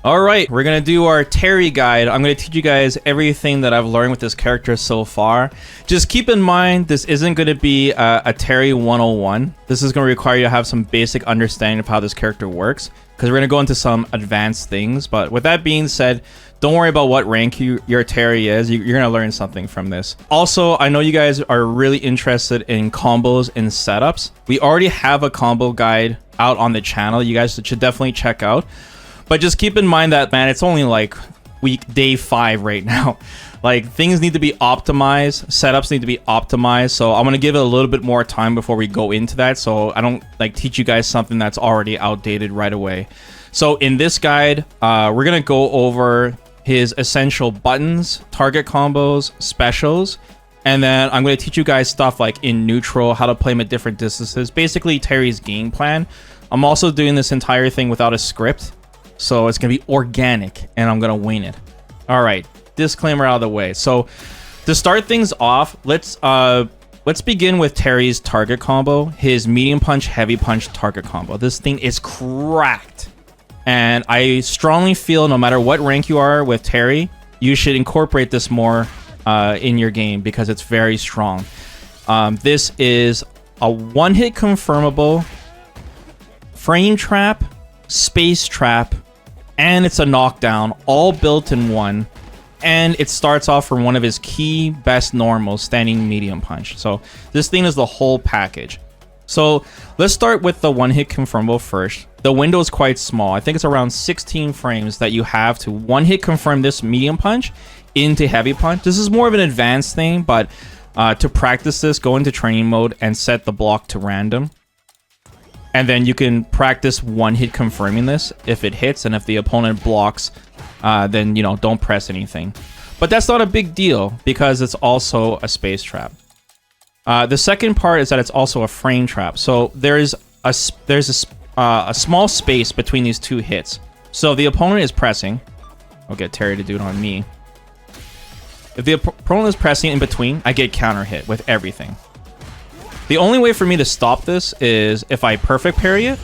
All right, we're gonna do our Terry guide. I'm gonna teach you guys everything that I've learned with this character so far. Just keep in mind, this isn't gonna be a Terry 101. This is gonna require you to have some basic understanding of how this character works, because we're gonna go into some advanced things. But with that being said, don't worry about what rank your Terry is. You're gonna learn something from this. Also, I know you guys are really interested in combos and setups. We already have a combo guide out on the channel. You guys should definitely check out. But just keep in mind that, man, it's only like day 5 right now. Like, things need to be optimized, setups need to be optimized. So I'm gonna give it a little bit more time before we go into that, so I don't like teach you guys something that's already outdated right away. So in this guide, we're gonna go over his essential buttons, target combos, specials, and then I'm gonna teach you guys stuff like in neutral, how to play him at different distances. Basically, Terry's game plan. I'm also doing this entire thing without a script. So it's going to be organic, and I'm going to wing it. All right, disclaimer out of the way. So to start things off, let's begin with Terry's target combo, his medium punch, heavy punch target combo. This thing is cracked. And I strongly feel no matter what rank you are with Terry, you should incorporate this more in your game because it's very strong. This is a one-hit confirmable frame trap, space trap, and it's a knockdown, all built in one. And it starts off from one of his key best normals, standing medium punch. So this thing is the whole package. So let's start with the one-hit confirmable first. The window is quite small. I think it's around 16 frames that you have to one-hit confirm this medium punch into heavy punch. This is more of an advanced thing, but to practice this, go into training mode and set the block to random. And then you can practice one hit confirming this if it hits, and if the opponent blocks, then, you know, don't press anything. But that's not a big deal because it's also a space trap. The second part is that it's also a frame trap. So there's a small space between these two hits. So the opponent is pressing. I'll get Terry to do it on me. If the opponent is pressing in between, I get counter hit with everything. The only way for me to stop this is if I perfect parry it,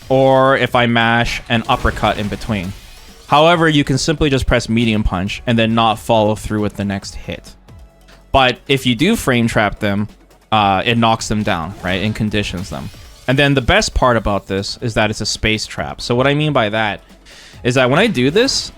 or if I mash an uppercut in between. However, you can simply just press medium punch and then not follow through with the next hit. But if you do frame trap them, it knocks them down, right? And conditions them. And then the best part about this is that it's a space trap. So what I mean by that is that when I do this,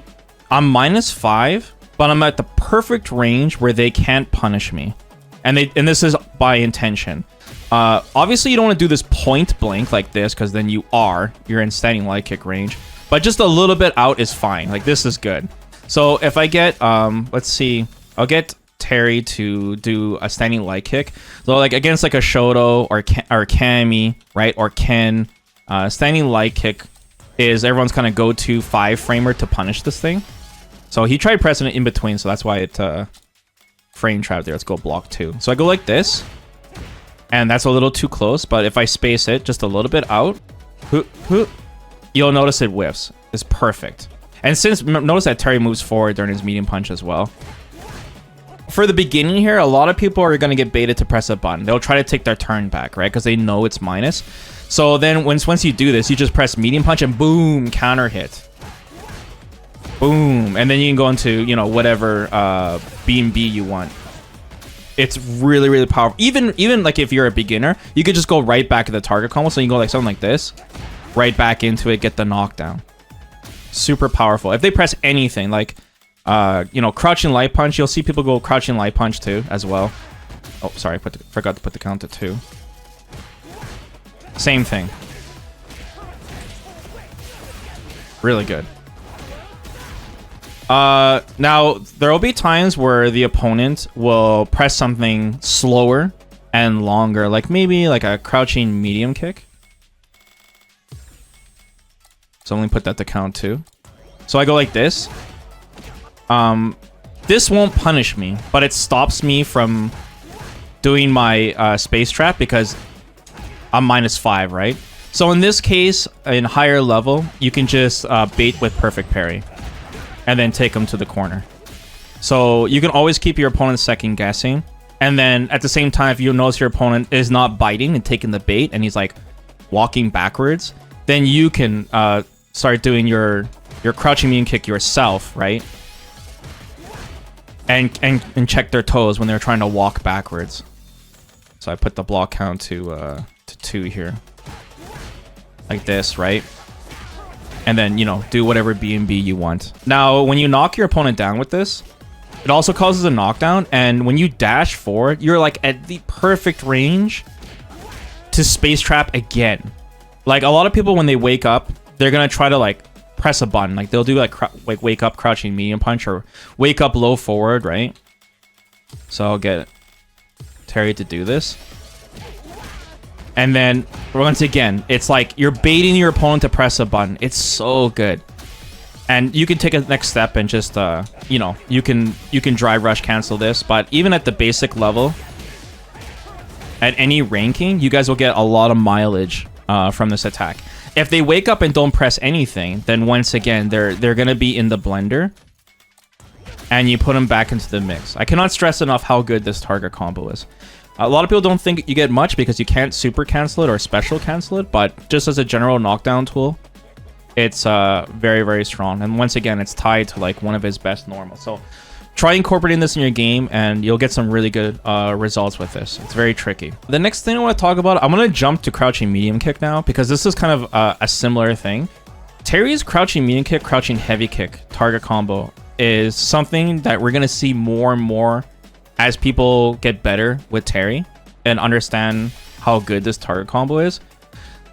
I'm -5, but I'm at the perfect range where they can't punish me. And this is by intention. Obviously, you don't want to do this point blank like this, because then you're in standing light kick range. But just a little bit out is fine. Like, this is good. So if I get, let's see, I'll get Terry to do a standing light kick. So like against like a Shoto or Kami, right, or Ken, standing light kick is everyone's kind of go-to 5-framer to punish this thing. So he tried pressing it in between, so that's why it frame trap there. Let's go block 2. So I go like this, and that's a little too close, but if I space it just a little bit out, you'll notice it whiffs. It's perfect. And notice that Terry moves forward during his medium punch as well. For the beginning here, a lot of people are going to get baited to press a button. They'll try to take their turn back, right? Because they know it's minus. So then once you do this, you just press medium punch and boom, counter hit. Boom. And then you can go into, you know, whatever B&B you want. It's really, really powerful. Even like if you're a beginner, you could just go right back to the target combo. So you can go like something like this, right back into it, get the knockdown. Super powerful. If they press anything, like, you know, crouching light punch, you'll see people go crouching light punch too, as well. Oh, sorry, forgot to put the count to 2. Same thing. Really good. Now, there will be times where the opponent will press something slower and longer, like maybe like a crouching medium kick. So only put that to count 2. So I go like this. This won't punish me, but it stops me from doing my space trap because I'm -5, right? So in this case, in higher level, you can just bait with perfect parry and then take them to the corner. So you can always keep your opponent second guessing. And then at the same time, if you notice your opponent is not biting and taking the bait and he's like walking backwards, then you can start doing your your crouching medium kick yourself, right? And check their toes when they're trying to walk backwards. So I put the block count to 2 here. Like this, right? And then, you know, do whatever B&B you want. Now, when you knock your opponent down with this, it also causes a knockdown. And when you dash forward, you're like at the perfect range to space trap again. Like a lot of people, when they wake up, they're going to try to like press a button. Like they'll do like wake up crouching medium punch or wake up low forward, right? So I'll get Terry to do this. And then once again, it's like you're baiting your opponent to press a button. It's so good. And you can take a next step and just you know, you can drive rush cancel this, but even at the basic level, at any ranking, you guys will get a lot of mileage from this attack. If they wake up and don't press anything, then once again, they're gonna be in the blender, and you put them back into the mix. I cannot stress enough how good this target combo is. A lot of people don't think you get much because you can't super cancel it or special cancel it, but just as a general knockdown tool, it's very, very strong. And once again, it's tied to like one of his best normals. So try incorporating this in your game and you'll get some really good results with this. It's very tricky. The next thing I want to talk about, I'm going to jump to crouching medium kick now because this is kind of a similar thing. Terry's crouching medium kick, crouching heavy kick target combo is something that we're going to see more and more as people get better with Terry and understand how good this target combo is.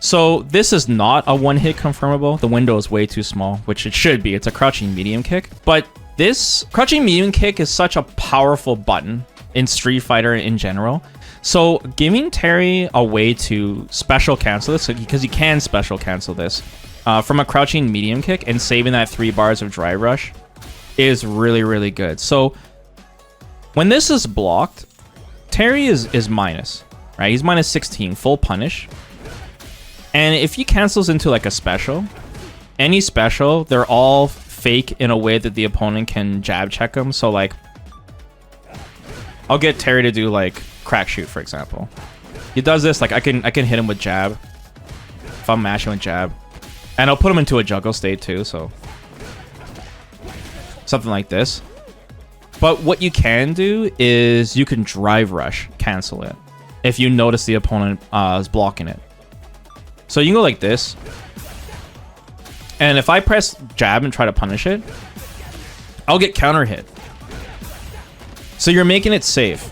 So this is not a one-hit confirmable. The window is way too small, which it should be. It's a crouching medium kick. But this crouching medium kick is such a powerful button in Street Fighter in general. So giving Terry a way to special cancel this, because you can special cancel this, from a crouching medium kick and saving that 3 bars of drive rush is really, really good. So when this is blocked, Terry is minus, right? He's minus 16, full punish. And if he cancels into like a special, any special, they're all fake in a way that the opponent can jab check him. So like, I'll get Terry to do like crack shoot, for example. He does this, like I can hit him with jab if I'm mashing with jab. And I'll put him into a juggle state too, so something like this. But what you can do is you can drive rush cancel it if you notice the opponent is blocking it. So you can go like this. And if I press jab and try to punish it, I'll get counter hit. So you're making it safe.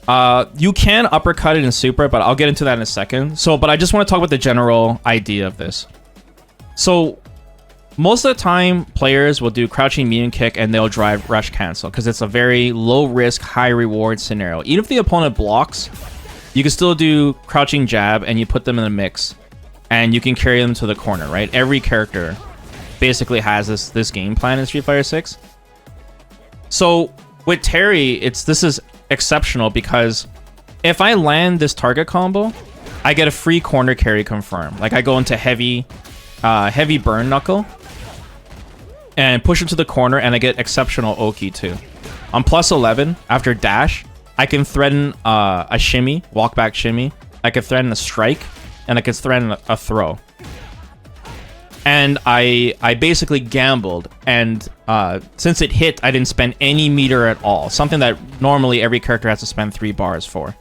You can uppercut it in super, but I'll get into that in a second. But I just want to talk about the general idea of this. So most of the time, players will do crouching medium kick and they'll drive rush cancel because it's a very low risk, high reward scenario. Even if the opponent blocks, you can still do crouching jab and you put them in a mix and you can carry them to the corner, right? Every character basically has this game plan in Street Fighter 6. So with Terry, this is exceptional because if I land this target combo, I get a free corner carry confirm. Like I go into heavy burn knuckle and push him to the corner and I get exceptional Oki too. On plus 11, after dash, I can threaten a shimmy, walk back shimmy. I can threaten a strike and I can threaten a throw. And I basically gambled, and since it hit, I didn't spend any meter at all. Something that normally every character has to spend 3 bars for.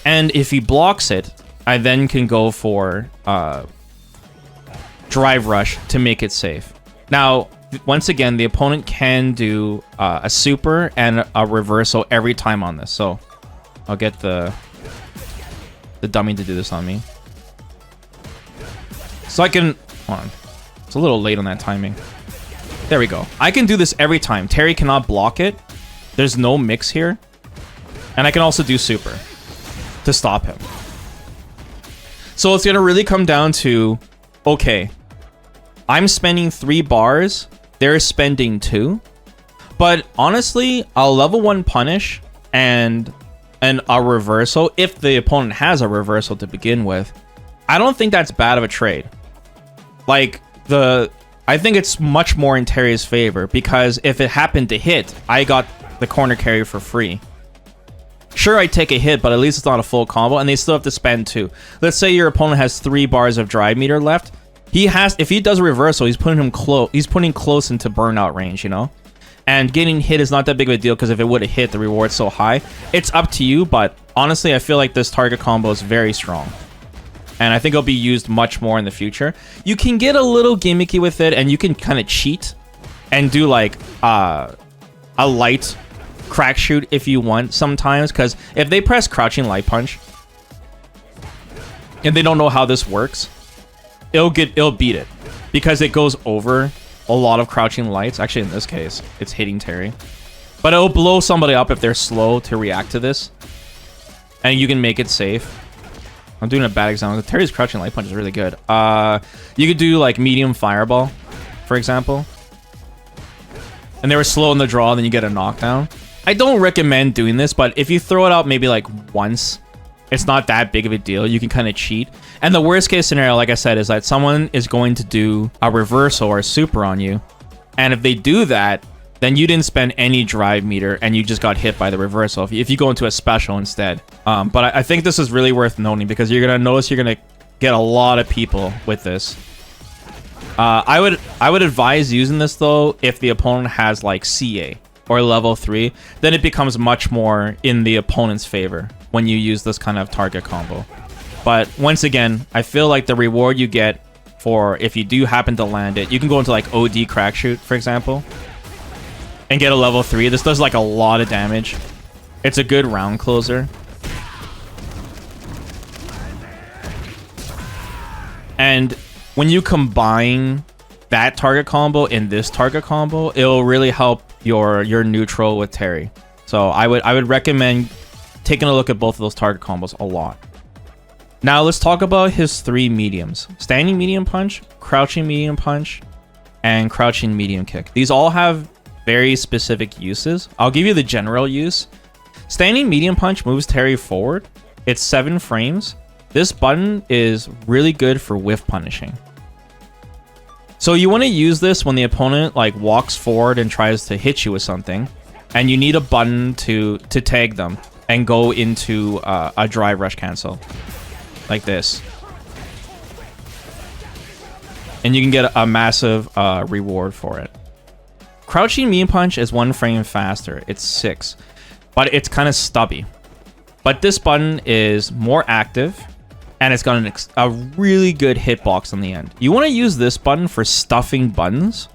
And if he blocks it, I then can go for drive rush to make it safe. Now, once again, the opponent can do a super and a reversal every time on this. So I'll get the dummy to do this on me. So I can... Hold on. It's a little late on that timing. There we go. I can do this every time. Terry cannot block it. There's no mix here. And I can also do super to stop him. So it's going to really come down to, okay, I'm spending 3 bars. They're spending 2. But honestly, a level 1 punish and a reversal, if the opponent has a reversal to begin with, I don't think that's bad of a trade. Like, I think it's much more in Terry's favor, because if it happened to hit, I got the corner carry for free. Sure, I take a hit, but at least it's not a full combo, and they still have to spend 2. Let's say your opponent has 3 bars of drive meter left. He has, if he does a reversal, he's putting him close. He's putting close into burnout range, you know. And getting hit is not that big of a deal because if it would have hit, the reward's so high. It's up to you, but honestly, I feel like this target combo is very strong. And I think it'll be used much more in the future. You can get a little gimmicky with it, and you can kind of cheat and do like a light crack shoot if you want sometimes. Because if they press crouching light punch and they don't know how this works, it'll beat it because it goes over a lot of crouching lights. Actually, in this case, it's hitting Terry. But it'll blow somebody up if they're slow to react to this. And you can make it safe. I'm doing a bad example. Terry's crouching light punch is really good. You could do like medium fireball, for example. And they were slow in the draw, then you get a knockdown. I don't recommend doing this, but if you throw it out maybe like once, it's not that big of a deal. You can kind of cheat. And the worst case scenario, like I said, is that someone is going to do a reversal or a super on you. And if they do that, then you didn't spend any drive meter and you just got hit by the reversal if you go into a special instead. But I think this is really worth noting because you're going to notice you're going to get a lot of people with this. I would advise using this though if the opponent has like CA or level 3, then it becomes much more in the opponent's favor when you use this kind of target combo. But once again, I feel like the reward you get for if you do happen to land it, you can go into like OD crack shoot, for example, and get a level 3. This does like a lot of damage. It's a good round closer. And when you combine that target combo in this target combo, it'll really help your neutral with Terry. So I would recommend taking a look at both of those target combos a lot. Now let's talk about his 3 mediums: standing medium punch, crouching medium punch, and crouching medium kick. These all have very specific uses. I'll give you the general use. Standing medium punch moves Terry forward. It's 7 frames. This button is really good for whiff punishing. So you want to use this when the opponent like walks forward and tries to hit you with something, and you need a button to tag them and go into a drive rush cancel like this. And you can get a massive reward for it. Crouching medium punch is 1 frame faster. It's 6, but it's kind of stubby. But this button is more active, and it's got a really good hitbox on the end. You want to use this button for stuffing buttons.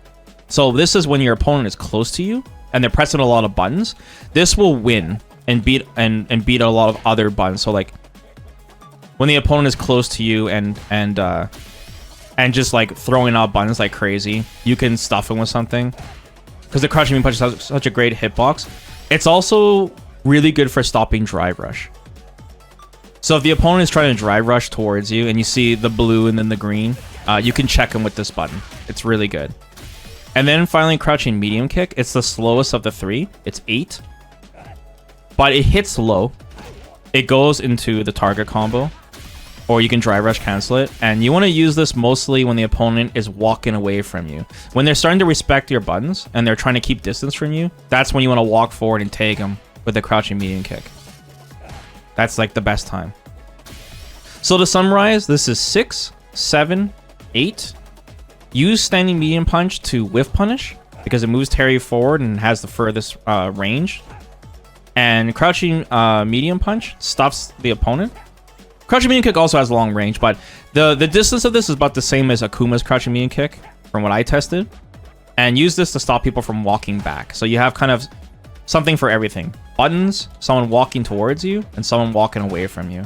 So this is when your opponent is close to you and they're pressing a lot of buttons. This will win and beat a lot of other buttons. So like when the opponent is close to you and just like throwing out buttons like crazy, you can stuff them with something. Because the crouching medium punch has such a great hitbox. It's also really good for stopping drive rush. So if the opponent is trying to drive rush towards you and you see the blue and then the green, you can check them with this button. It's really good. And then finally, crouching medium kick. It's the slowest of the 3. It's 8. But it hits low. It goes into the target combo. Or you can drive rush cancel it. And you want to use this mostly when the opponent is walking away from you. When they're starting to respect your buttons and they're trying to keep distance from you, that's when you want to walk forward and tag them with the crouching medium kick. That's like the best time. So to summarize, this is 6, 7, 8. Use standing medium punch to whiff punish because it moves Terry forward and has the furthest range. And crouching medium punch stops the opponent. Crouching medium kick also has long range, but the distance of this is about the same as Akuma's crouching medium kick from what I tested. And use this to stop people from walking back. So you have kind of something for everything. Buttons, someone walking towards you, and someone walking away from you.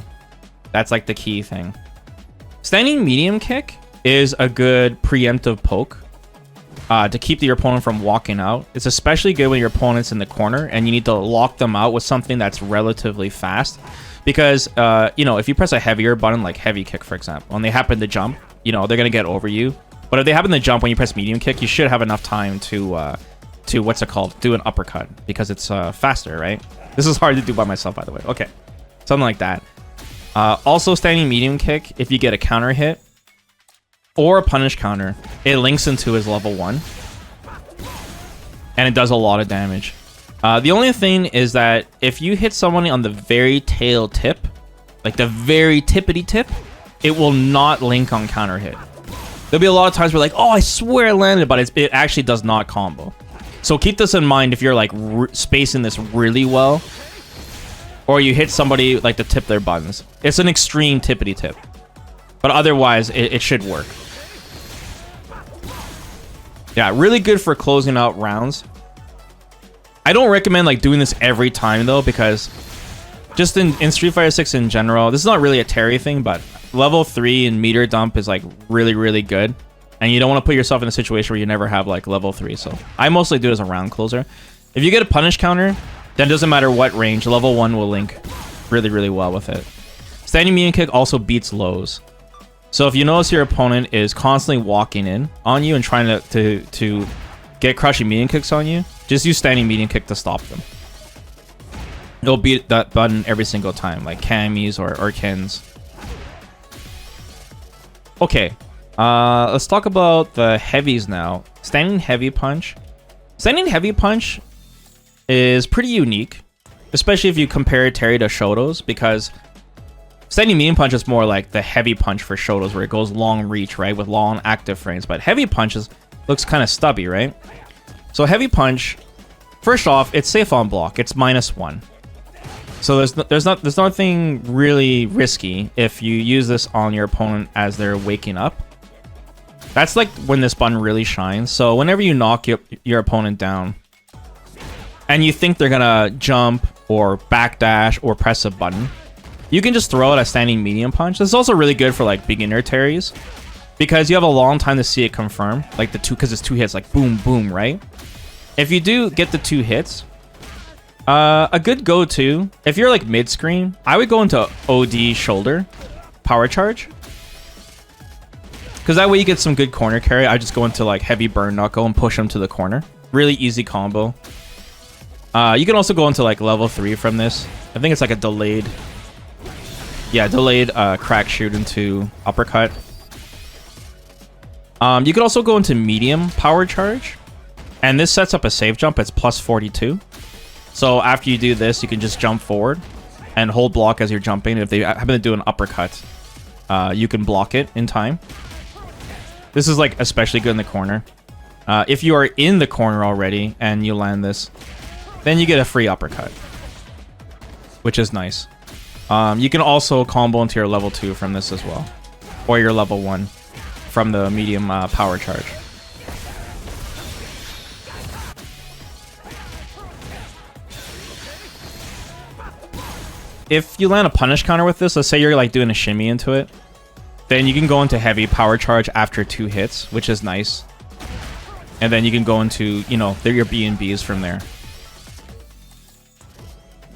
That's like the key thing. Standing medium kick is a good preemptive poke to keep your opponent from walking out. It's especially good when your opponent's in the corner and you need to lock them out with something that's relatively fast. Because, if you press a heavier button, like heavy kick, for example, and they happen to jump, they're going to get over you. But if they happen to jump when you press medium kick, you should have enough time to what's it called? Do an uppercut because it's faster, right? This is hard to do by myself, by the way. Okay. Something like that. Also, standing medium kick, if you get a counter hit or a punish counter, it links into his level 1. And it does a lot of damage. The only thing is that if you hit someone on the very tail tip, like the very tippity tip, it will not link on counter hit. There'll be a lot of times where like, oh, I swear it landed, but it actually does not combo. So keep this in mind if you're like spacing this really well, or you hit somebody like to tip their buttons. It's an extreme tippity tip, but otherwise it should work. Yeah, really good for closing out rounds. I don't recommend like doing this every time though, because just in Street Fighter 6 in general, this is not really a Terry thing, but level 3 and meter dump is like really, really good. And you don't want to put yourself in a situation where you never have like level 3. So I mostly do it as a round closer. If you get a punish counter, then it doesn't matter what range, level 1 will link really, really well with it. Standing medium kick also beats lows. So if you notice your opponent is constantly walking in on you and trying to get crushing medium kicks on you, just use standing medium kick to stop them. It'll beat that button every single time, like Camis or Kens. Okay, let's talk about the heavies now. Standing heavy punch. Standing heavy punch is pretty unique, especially if you compare Terry to Shoto's, because standing medium punch is more like the heavy punch for Shoto's, where it goes long reach, right, with long active frames. But heavy punches looks kind of stubby, right? So heavy punch, first off, it's safe on block. It's -1. So there's nothing really risky if you use this on your opponent as they're waking up. That's like when this button really shines. So whenever you knock your opponent down and you think they're gonna jump or backdash or press a button, you can just throw it a standing medium punch. This is also really good for like beginner Terrys, because you have a long time to see it confirm, like because it's 2 hits, like boom, boom, right? If you do get the 2 hits, a good go-to, if you're like mid-screen, I would go into OD shoulder, power charge. Because that way you get some good corner carry. I just go into like heavy burn knuckle and push them to the corner. Really easy combo. You can also go into like level 3 from this. I think it's like a delayed... Yeah, delayed crack shoot into uppercut. You could also go into medium power charge. And this sets up a safe jump. It's +42. So after you do this, you can just jump forward and hold block as you're jumping. If they happen to do an uppercut, you can block it in time. This is like especially good in the corner. If you are in the corner already and you land this, then you get a free uppercut, which is nice. You can also combo into your level 2 from this as well, or your level 1 from the medium power charge. If you land a punish counter with this, let's say you're like doing a shimmy into it, then you can go into heavy power charge after 2 hits, which is nice. And then you can go into, you know, they're your B&Bs from there.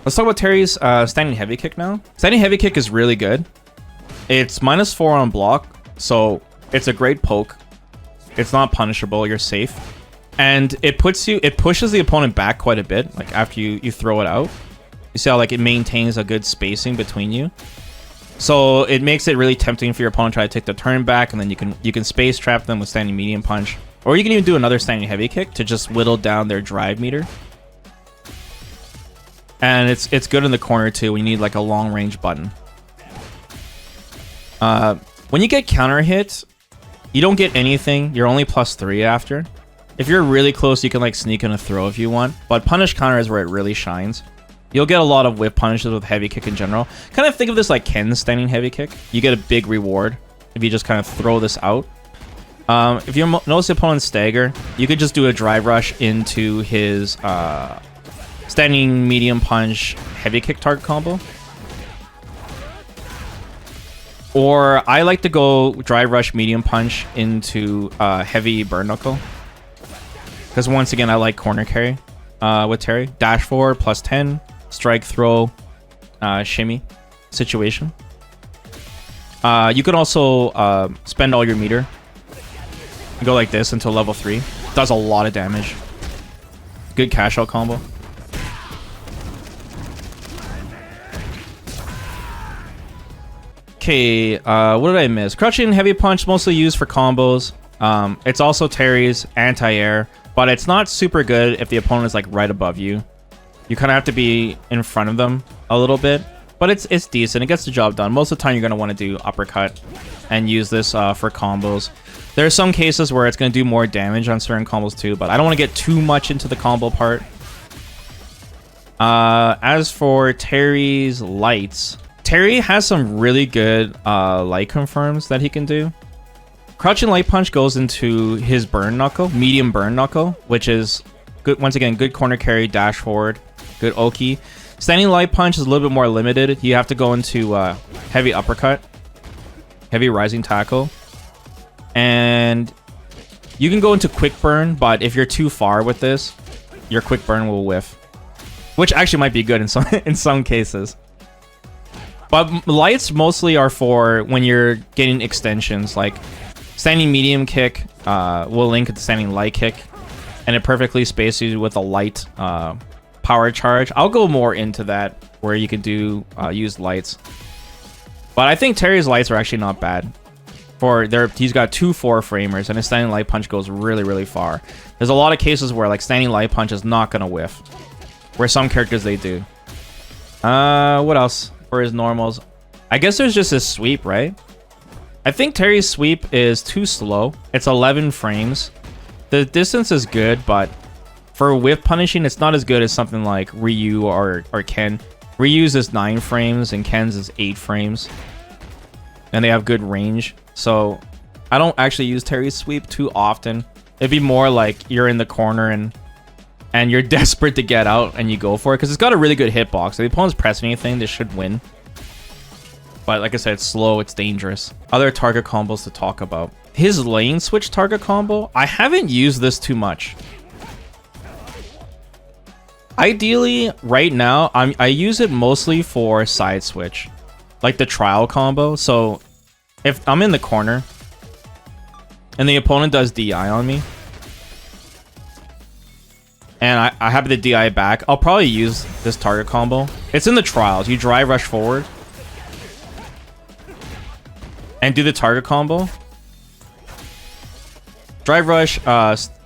Let's talk about Terry's standing heavy kick now. Standing heavy kick is really good. It's -4 on block, so it's a great poke. It's not punishable, you're safe. And it pushes the opponent back quite a bit, like after you throw it out. You see how like it maintains a good spacing between you. So it makes it really tempting for your opponent to try to take the turn back, and then you can space trap them with standing medium punch. Or you can even do another standing heavy kick to just whittle down their drive meter. And it's good in the corner too when you need like a long range button. When you get counter hit, you don't get anything. You're only +3 after. If you're really close, you can like sneak in a throw if you want. But punish counter is where it really shines. You'll get a lot of whip punishes with heavy kick in general. Kind of think of this like Ken's standing heavy kick. You get a big reward if you just kind of throw this out. If you notice the opponent stagger, you could just do a drive rush into his standing medium punch heavy kick target combo. Or I like to go drive rush medium punch into heavy burn knuckle. Because once again, I like corner carry with Terry. Dash forward +10. Strike, throw, shimmy situation. You can also spend all your meter and go like this until level 3. Does a lot of damage. Good cash out combo. Okay, what did I miss? Crouching heavy punch, mostly used for combos. It's also Terry's anti-air, but it's not super good if the opponent is like right above you. You kind of have to be in front of them a little bit, but it's decent. It gets the job done. Most of the time, you're going to want to do uppercut and use this for combos. There are some cases where it's going to do more damage on certain combos too, but I don't want to get too much into the combo part. As for Terry's lights, Terry has some really good light confirms that he can do. Crouching Light Punch goes into his burn knuckle, medium burn knuckle, which is good. Once again, good corner carry, dash forward, good Oki. Standing Light Punch is a little bit more limited. You have to go into heavy uppercut, heavy rising tackle. And you can go into quick burn, but if you're too far with this, your quick burn will whiff, which actually might be good in some cases. But lights mostly are for when you're getting extensions, like standing medium kick will link to standing light kick, and it perfectly spaces you with a light power charge. I'll go more into that where you can do use lights, but I think Terry's lights are actually not bad. He's got 2 4-framers, and his standing light punch goes really, really far. There's a lot of cases where like standing light punch is not gonna whiff, where some characters they do. What else for his normals? I guess there's just his sweep, right? I think Terry's sweep is too slow. It's 11 frames. The distance is good, but for whiff punishing, it's not as good as something like Ryu or Ken. Ryu's is 9 frames and Ken's is 8 frames, and they have good range. So I don't actually use Terry's sweep too often. It'd be more like you're in the corner and you're desperate to get out and you go for it, because it's got a really good hitbox. If the opponent's pressing anything, they should win. But like I said, it's slow, it's dangerous. Other target combos to talk about. His lane switch target combo, I haven't used this too much. Ideally, right now, I use it mostly for side switch, like the trial combo. So if I'm in the corner and the opponent does DI on me, and I have the DI back, I'll probably use this target combo. It's in the trials. You drive rush forward and do the target combo. Drive rush,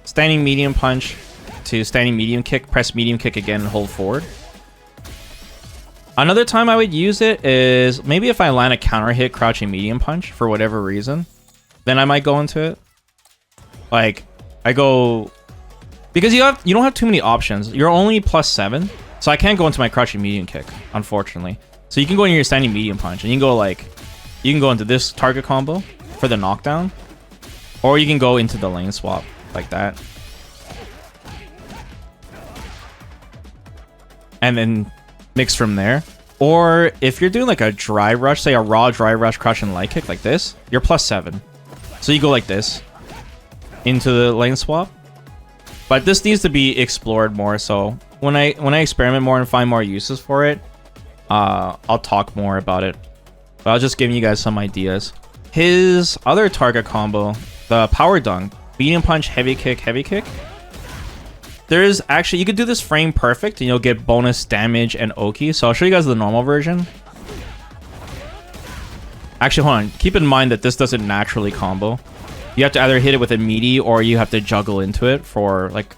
standing medium punch to standing medium kick, press medium kick again and hold forward. Another time I would use it is maybe if I land a counter hit crouching medium punch for whatever reason, then I might go into it. Like I go, because you don't have too many options. You're only +7, so I can't go into my crouching medium kick, unfortunately. So you can go into your standing medium punch, and you can go into this target combo for the knockdown, or you can go into the lane swap like that, and then mix from there. Or if you're doing like a dry rush, say a raw dry rush crouching light kick like this, you're +7. So you go like this into the lane swap. But this needs to be explored more, so when I experiment more and find more uses for it, I'll talk more about it. But I'll just give you guys some ideas. His other target combo, the power dunk, medium punch, heavy kick, heavy kick. There's actually, you could do this frame perfect and you'll get bonus damage and Oki. So I'll show you guys the normal version. Actually, hold on. Keep in mind that this doesn't naturally combo. You have to either hit it with a meaty or you have to juggle into it for like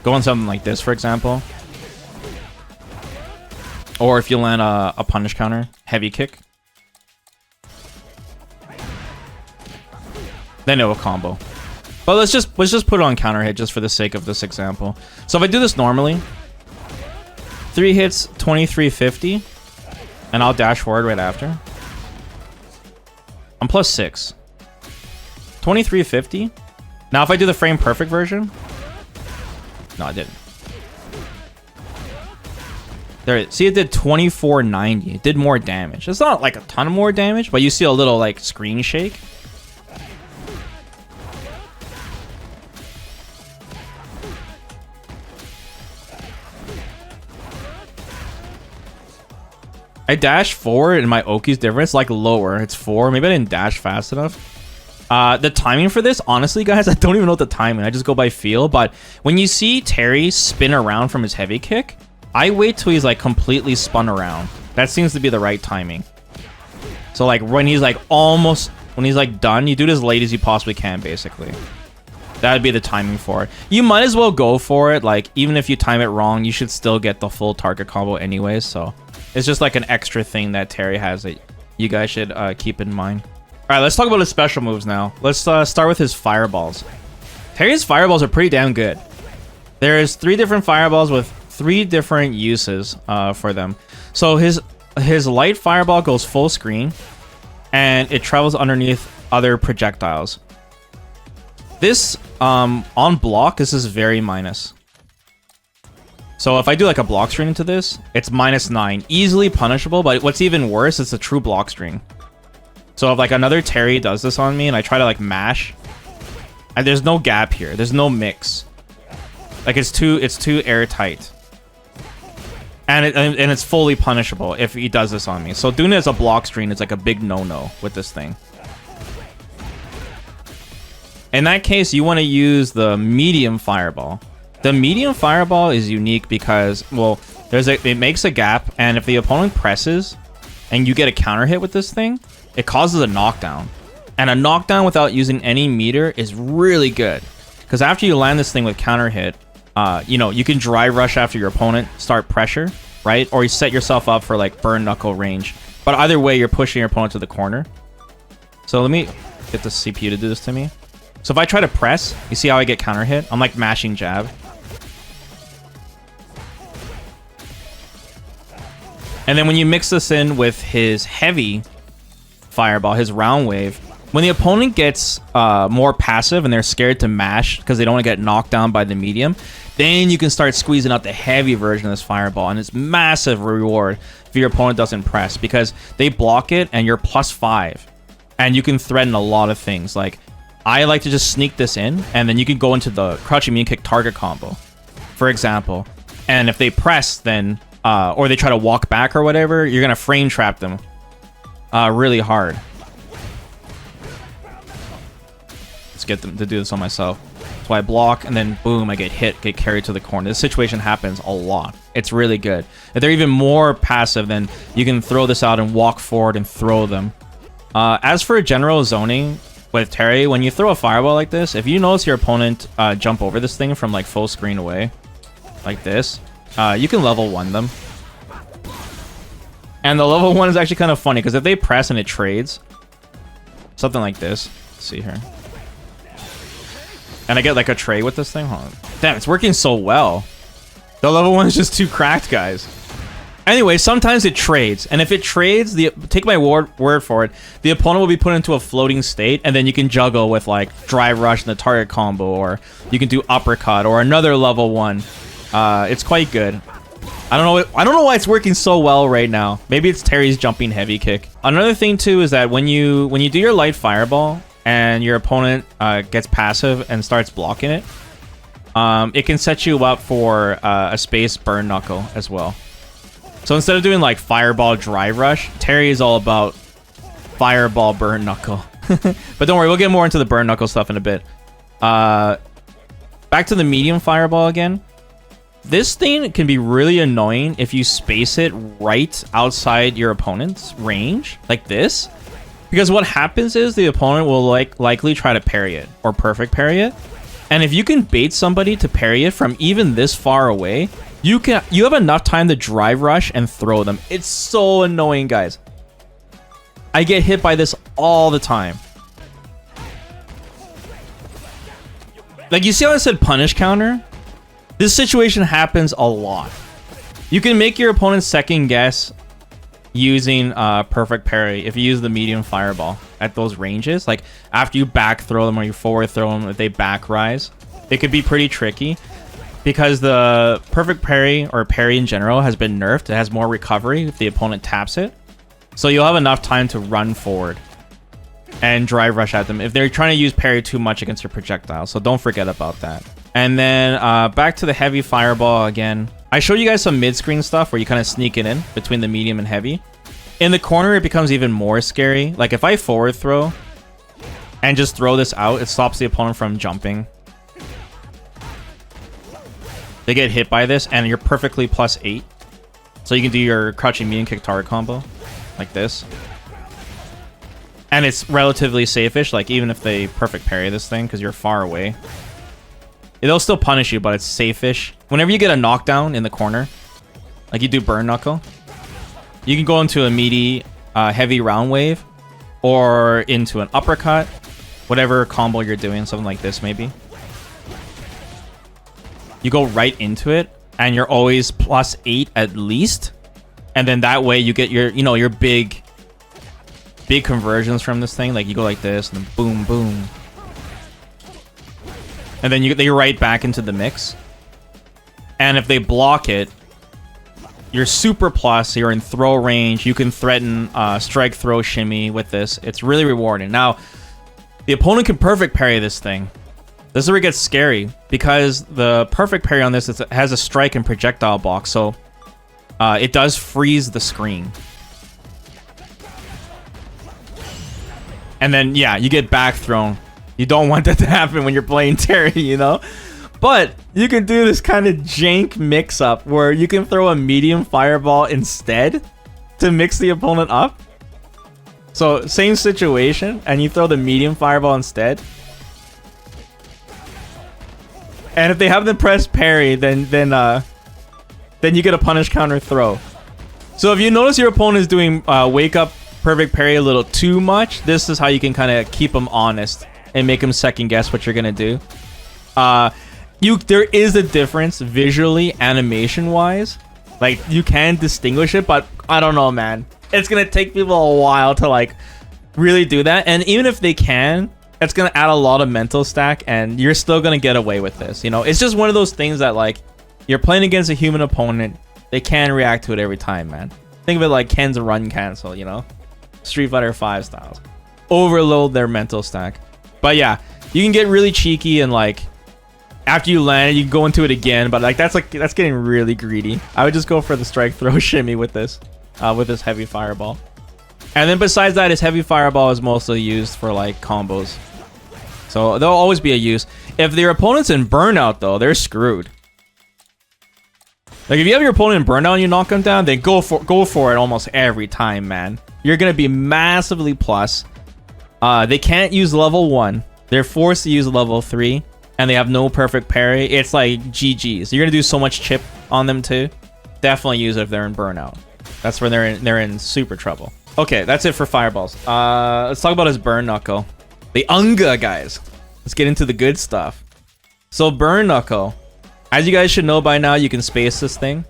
going something like this, for example. Or if you land a punish counter, heavy kick, then it will combo. But let's just put it on counter hit just for the sake of this example. So if I do this normally, 3 hits, 2350, and I'll dash forward right after. I'm +6. 2350. Now if I do the frame perfect version, no, I didn't. There, see, it did 2490. It did more damage. It's not like a ton more damage, but you see a little like screen shake. I dash forward and my Oki's different. It's like lower. It's 4. Maybe I didn't dash fast enough. The timing for this, honestly, guys, I don't even know the timing. I just go by feel. But when you see Terry spin around from his heavy kick, I wait till he's like completely spun around. That seems to be the right timing. So like when he's like almost, when he's like done, you do it as late as you possibly can, basically. That'd be the timing for it. You might as well go for it. Like even if you time it wrong, you should still get the full target combo anyways. So it's just like an extra thing that Terry has that you guys should keep in mind. All right, let's talk about his special moves now. Let's start with his fireballs. Terry's fireballs are pretty damn good. There's 3 different fireballs with 3 different uses for them. So his light fireball goes full screen, and it travels underneath other projectiles. This on block, this is very minus. So if I do like a block string into this, it's -9, easily punishable. But what's even worse, it's a true block string. So if like another Terry does this on me and I try to like mash, and there's no gap here, there's no mix, like it's too airtight, and it's fully punishable if he does this on me. So doing it as a block string is like a big no-no with this thing. In that case, you want to use the medium fireball. The medium fireball is unique because, well, it makes a gap, and if the opponent presses and you get a counter hit with this thing, it causes a knockdown. And a knockdown without using any meter is really good, because after you land this thing with counter hit, you know, you can drive rush after your opponent, start pressure, right? Or you set yourself up for like burn knuckle range. But either way, you're pushing your opponent to the corner. So let me get the CPU to do this to me. So if I try to press, you see how I get counter hit? I'm like mashing jab. And then when you mix this in with his heavy fireball, his round wave, when the opponent gets more passive and they're scared to mash because they don't want to get knocked down by the medium, then you can start squeezing out the heavy version of this fireball, and it's massive reward if your opponent doesn't press, because they block it and you're +5, and you can threaten a lot of things. Like, I like to just sneak this in, and then you can go into the crouching mean kick target combo, for example, and if they press, then or they try to walk back or whatever, you're gonna frame trap them really hard. Let's get them to do this on myself. So I block, and then boom, I get hit, get carried to the corner. This situation happens a lot. It's really good. If they're even more passive, then you can throw this out and walk forward and throw them. As for general zoning with Terry, when you throw a fireball like this, if you notice your opponent jump over this thing from like full screen away, like this, you can level 1 them. And the level 1 is actually kind of funny, because if they press and it trades, something like this. Let's see here. And I get like a trade with this thing. Hold on. Damn, it's working so well. The level 1 is just too cracked, guys. Anyway, sometimes it trades, and if it trades, take my word for it, the opponent will be put into a floating state, and then you can juggle with like drive rush and the target combo, or you can do uppercut or another level 1. It's quite good. I don't know why it's working so well right now. Maybe it's Terry's jumping heavy kick. Another thing too is that when you do your light fireball and your opponent gets passive and starts blocking it, it can set you up for a space burn knuckle as well. So instead of doing like fireball drive rush, Terry is all about fireball burn knuckle. But don't worry, we'll get more into the burn knuckle stuff in a bit. Back to the medium fireball again. This thing can be really annoying if you space it right outside your opponent's range, like this. Because what happens is the opponent will likely try to parry it, or perfect parry it. And if you can bait somebody to parry it from even this far away, you have enough time to drive rush and throw them. It's so annoying, guys. I get hit by this all the time. Like, you see how I said punish counter? This situation happens a lot. You can make your opponent second guess using perfect parry if you use the medium fireball at those ranges. Like after you back throw them or you forward throw them, if they back rise, it could be pretty tricky because the perfect parry, or parry in general, has been nerfed. It has more recovery if the opponent taps it. So you'll have enough time to run forward and drive rush at them if they're trying to use parry too much against your projectile. So don't forget about that. And then back to the heavy fireball again. I showed you guys some mid-screen stuff where you kind of sneak it in between the medium and heavy. In the corner, it becomes even more scary. Like if I forward throw and just throw this out, it stops the opponent from jumping. They get hit by this and you're perfectly +8. So you can do your crouching medium kick target combo like this. And it's relatively safe-ish, like even if they perfect parry this thing because you're far away. They'll still punish you, but it's safe-ish. Whenever you get a knockdown in the corner, like you do burn knuckle, you can go into a meaty, heavy round wave, or into an uppercut, whatever combo you're doing, something like this maybe. You go right into it, and you're always +8 at least, and then that way you get your, you know, your big conversions from this thing. Like you go like this, and then boom, boom, and then you're right back into the mix. And if they block it, you're super plus. You're in throw range. You can threaten strike, throw, shimmy with this. It's really rewarding. Now, the opponent can perfect parry this thing. This is where it gets scary, because the perfect parry on this has a strike and projectile box, so it does freeze the screen. And then, yeah, you get back thrown. You don't want that to happen when you're playing Terry, you know? But you can do this kind of jank mix-up where you can throw a medium fireball instead to mix the opponent up. So, same situation, and you throw the medium fireball instead. And if they have them press parry, then you get a punish counter throw. So if you notice your opponent is doing wake up perfect parry a little too much, this is how you can kind of keep them honest and make them second guess what you're gonna do. There is a difference visually, animation wise. Like you can distinguish it, but I don't know, man. It's gonna take people a while to like really do that. And even if they can, it's gonna add a lot of mental stack, and you're still gonna get away with this. You know, it's just one of those things that like you're playing against a human opponent. They can react to it every time, man. Think of it like Ken's run cancel, you know, Street Fighter 5 styles. Overload their mental stack. But yeah, you can get really cheeky and like after you land it, you can go into it again. But like that's getting really greedy. I would just go for the strike, throw, shimmy with this heavy fireball. And then besides that, his heavy fireball is mostly used for like combos. So there'll always be a use. If their opponent's in burnout though, they're screwed. Like if you have your opponent in burnout and you knock them down, then go for it almost every time, man. You're gonna be massively plus. They can't use level 1. They're forced to use level 3, and they have no perfect parry. It's like GG's. You're gonna do so much chip on them too. Definitely use it if they're in burnout. That's when they're in super trouble. Okay, that's it for fireballs. Let's talk about his burn knuckle. The Unga, guys. Let's get into the good stuff. So burn knuckle. As you guys should know by now, you can space this thing.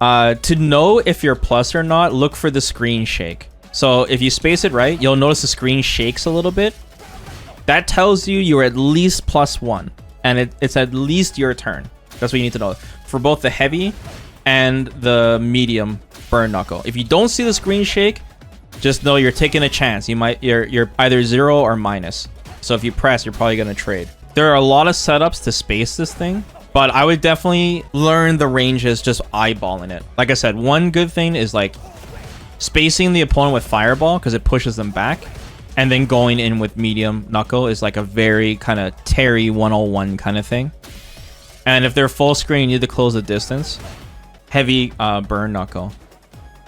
To know if you're plus or not, look for the screen shake. So if you space it right, you'll notice the screen shakes a little bit. That tells you you're at least +1. And it's at least your turn. That's what you need to know. For both the heavy and the medium burn knuckle. If you don't see the screen shake, just know you're taking a chance. You're either 0 or minus. So if you press, you're probably gonna trade. There are a lot of setups to space this thing, but I would definitely learn the ranges just eyeballing it. Like I said, one good thing is like spacing the opponent with fireball because it pushes them back, and then going in with medium knuckle is like a very kind of Terry 101 kind of thing. And if they're full screen, you need to close the distance. Heavy burn knuckle.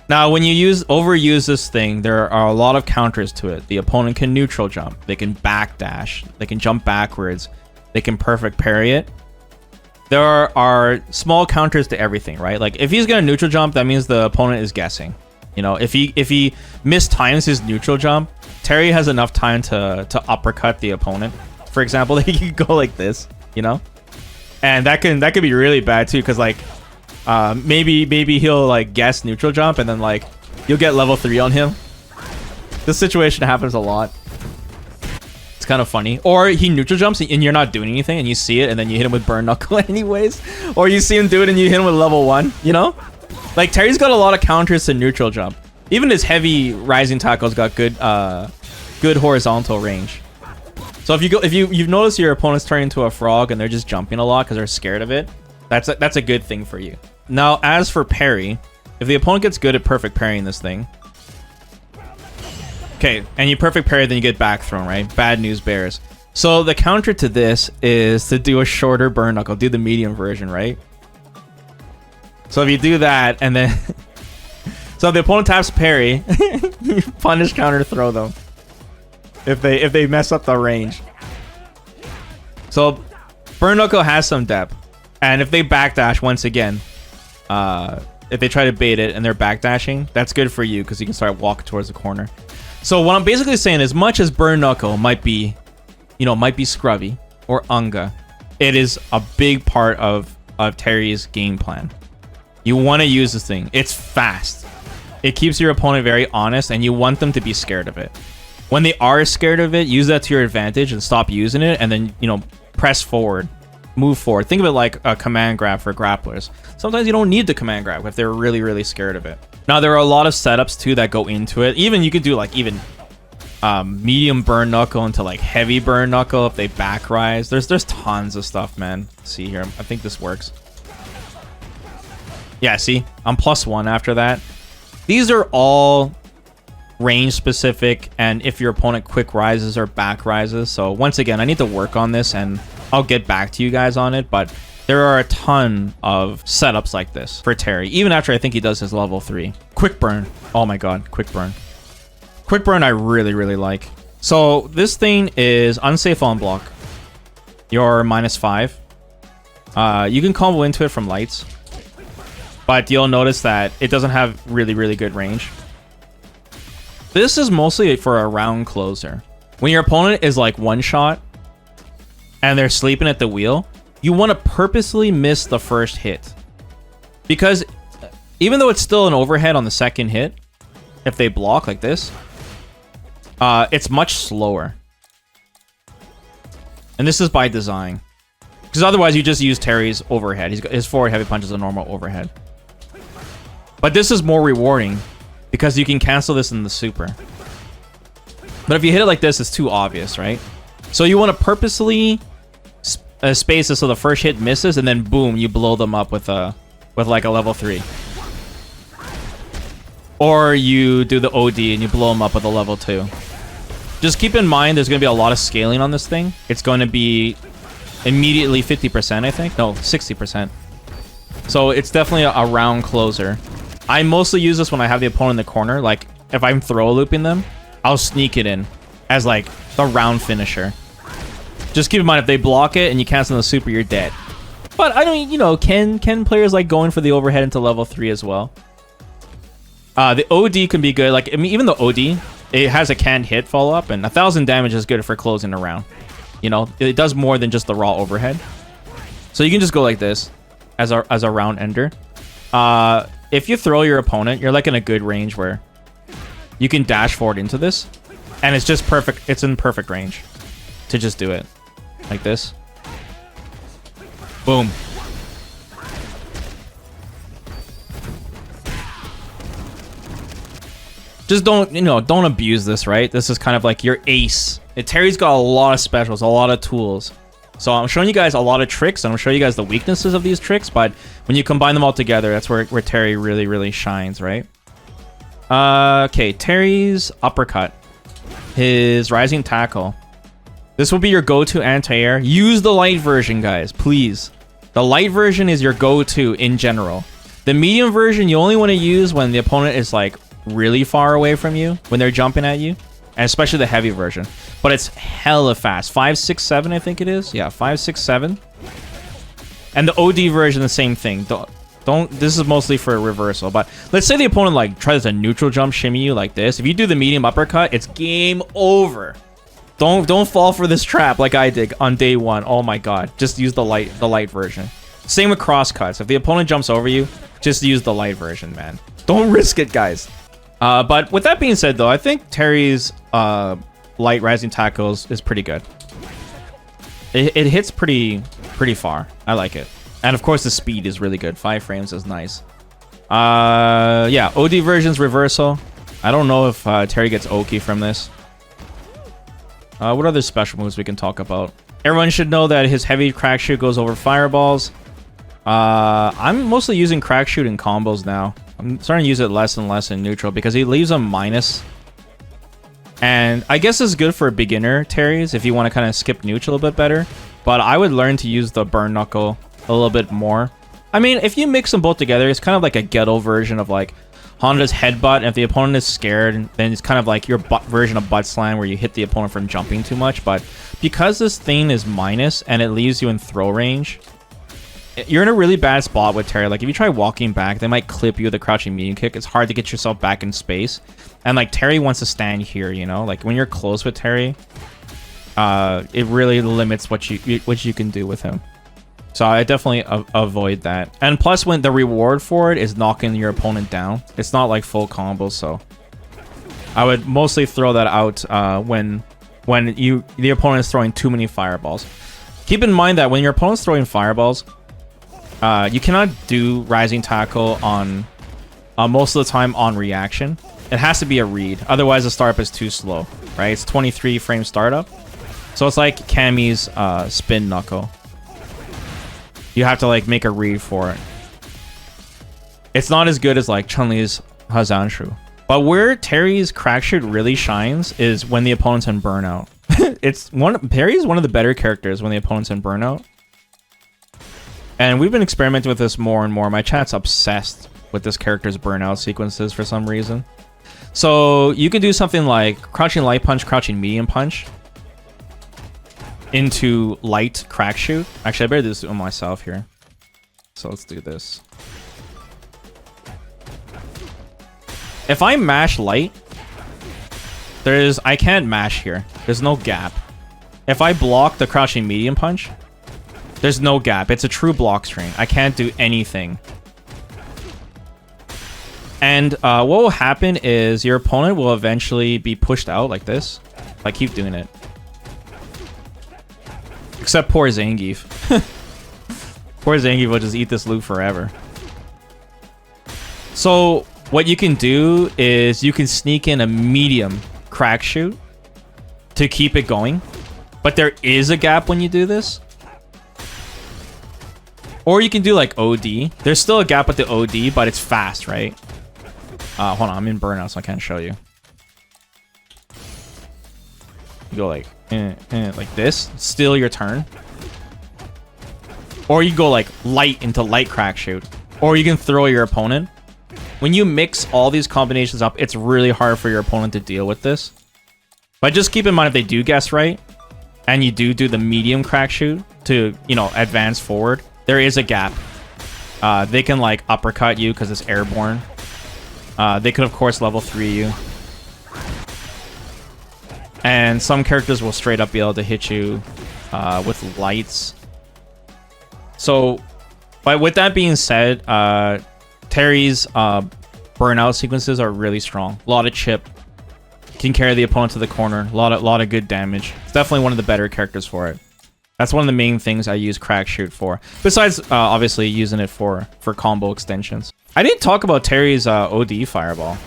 Now, when you overuse this thing, there are a lot of counters to it. The opponent can neutral jump. They can backdash. They can jump backwards. They can perfect parry it. There are small counters to everything, right? Like if he's gonna neutral jump, that means the opponent is guessing. You know, if he mistimes his neutral jump, Terry has enough time to uppercut the opponent. For example, he can go like this, you know, and that could be really bad too, because like maybe he'll like guess neutral jump, and then like you'll get level 3 on him. This situation happens a lot. It's kind of funny. Or he neutral jumps and you're not doing anything, and you see it, and then you hit him with burn knuckle anyways. Or you see him do it and you hit him with level 1, you know? Like Terry's got a lot of counters to neutral jump. Even his heavy rising tackle's got good horizontal range. So if you've noticed your opponent's turning into a frog and they're just jumping a lot because they're scared of it, that's a good thing for you. Now, as for parry, if the opponent gets good at perfect parrying this thing, okay, and you perfect parry, then you get back thrown, right? Bad news bears. So the counter to this is to do a shorter burn knuckle, do the medium version, right? So if you do that, and then so if the opponent taps parry, you punish counter throw them if they mess up the range. So burn knuckle has some depth, and if they backdash once again, if they try to bait it and they're backdashing, that's good for you because you can start walking towards the corner. So what I'm basically saying, as much as Burn Knuckle might be, you know, might be scrubby or unga, it is a big part of Terry's game plan. You want to use this thing. It's fast. It keeps your opponent very honest, and you want them to be scared of it. When they are scared of it, use that to your advantage and stop using it, and then, you know, press forward, move forward. Think of it like a command grab for grapplers. Sometimes you don't need the command grab if they're really, really scared of it. Now, there are a lot of setups too that go into it. Even you could do like even medium burn knuckle into like heavy burn knuckle if they back rise. There's tons of stuff, man. Let's see here. I think this works. Yeah, see? I'm +1 after that. These are all range specific, and if your opponent quick rises or back rises. So once again, I need to work on this, and I'll get back to you guys on it, but there are a ton of setups like this for Terry, even after I think he does his level 3. Quick burn. Oh my god, quick burn. Quick burn I really, really like. So this thing is unsafe on block. You're -5. You can combo into it from lights, but you'll notice that it doesn't have really, really good range. This is mostly for a round closer. When your opponent is like one shot and they're sleeping at the wheel, you want to purposely miss the first hit. Because even though it's still an overhead on the second hit, if they block like this, it's much slower. And this is by design. Because otherwise you just use Terry's overhead. His forward heavy punch is a normal overhead. But this is more rewarding because you can cancel this in the super. But if you hit it like this, it's too obvious, right? So you want to purposely space it so the first hit misses, and then boom, you blow them up with like a level 3. Or you do the OD and you blow them up with a level 2. Just keep in mind there's going to be a lot of scaling on this thing. It's going to be immediately 50%, I think. No, 60%. So it's definitely a round closer. I mostly use this when I have the opponent in the corner. Like, if I'm throw looping them, I'll sneak it in as, like, the round finisher. Just keep in mind, if they block it and you cancel the super, you're dead. But, I don't, you know, can players like going for the overhead into level 3 as well? The OD can be good. Like, I mean, even the OD, it has a canned hit follow-up, and 1,000 damage is good for closing a round. You know, it does more than just the raw overhead. So you can just go like this as a round ender. If you throw your opponent, you're like in a good range where you can dash forward into this, and it's just perfect. It's in perfect range to just do it like this. Boom. Just don't abuse this, right? This is kind of like your ace. Terry's got a lot of specials, a lot of tools. So I'm showing you guys a lot of tricks, and I'm showing you guys the weaknesses of these tricks, but when you combine them all together, that's where Terry really, really shines, right? Okay, Terry's uppercut. His rising tackle. This will be your go-to anti-air. Use the light version, guys, please. The light version is your go-to in general. The medium version you only want to use when the opponent is like really far away from you, when they're jumping at you. And especially the heavy version. But it's hella fast. 5, 6, 7, I think it is. Yeah, 5, 6, 7. And the OD version, the same thing. Don't. This is mostly for a reversal. But let's say the opponent like tries a neutral jump shimmy you like this. If you do the medium uppercut, it's game over. Don't fall for this trap like I did on day 1. Oh my god. Just use the light version. Same with cross cuts. If the opponent jumps over you, just use the light version, man. Don't risk it, guys. But with that being said, though, I think Terry's light rising tackles is pretty good. It hits pretty far. I like it. And of course, the speed is really good. 5 frames is nice. Yeah, OD version's reversal. I don't know if Terry gets Oki from this. What other special moves we can talk about? Everyone should know that his heavy crack shoot goes over fireballs. I'm mostly using crack shoot in combos now. I'm starting to use it less and less in neutral because he leaves a minus. And I guess it's good for beginner Terrys if you want to kind of skip neutral a bit better. But I would learn to use the burn knuckle a little bit more. I mean, if you mix them both together, it's kind of like a ghetto version of like Honda's headbutt. And if the opponent is scared, then it's kind of like your version of butt slam where you hit the opponent from jumping too much. But because this thing is minus and it leaves you in throw range, you're in a really bad spot with Terry. Like, if you try walking back, they might clip you with a crouching medium kick. It's hard to get yourself back in space. And, like, Terry wants to stand here, you know? Like, when you're close with Terry, it really limits what you can do with him. So I definitely avoid that. And plus, when the reward for it is knocking your opponent down, it's not like full combos, so I would mostly throw that out when the opponent is throwing too many fireballs. Keep in mind that when your opponent's throwing fireballs, you cannot do rising tackle on most of the time on reaction. It has to be a read, otherwise the startup is too slow, right? It's 23 frame startup, so it's like Cammy's spin knuckle. You have to like make a read for it. It's not as good as like Chun-Li's Hazanshu. But where Terry's crack shoot really shines is when the opponent's in burnout. Terry's one of the better characters when the opponent's in burnout. And we've been experimenting with this more and more. My chat's obsessed with this character's burnout sequences for some reason. So you can do something like crouching light punch, crouching medium punch into light crack shoot. Actually, I better do this on myself here. So let's do this. If I mash light, I can't mash here. There's no gap. If I block the crouching medium punch, there's no gap. It's a true block string. I can't do anything. And what will happen is your opponent will eventually be pushed out like this. If I keep doing it. Except poor Zangief. Poor Zangief will just eat this loot forever. So what you can do is you can sneak in a medium crack shoot to keep it going. But there is a gap when you do this. Or you can do like OD. There's still a gap with the OD, but it's fast, right? Hold on, I'm in burnout, so I can't show you. You go like this, steal your turn. Or you go like light into light crack shoot. Or you can throw your opponent. When you mix all these combinations up, it's really hard for your opponent to deal with this. But just keep in mind if they do guess right, and you do the medium crack shoot to, you know, advance forward, there is a gap. They can like uppercut you because it's airborne. They could of course level 3 you. And some characters will straight up be able to hit you with lights. So, but with that being said, Terry's burnout sequences are really strong. A lot of chip. Can carry the opponent to the corner. A lot of good damage. It's definitely one of the better characters for it. That's one of the main things I use crack shoot for. Besides, obviously, using it for combo extensions. I didn't talk about Terry's OD Fireball.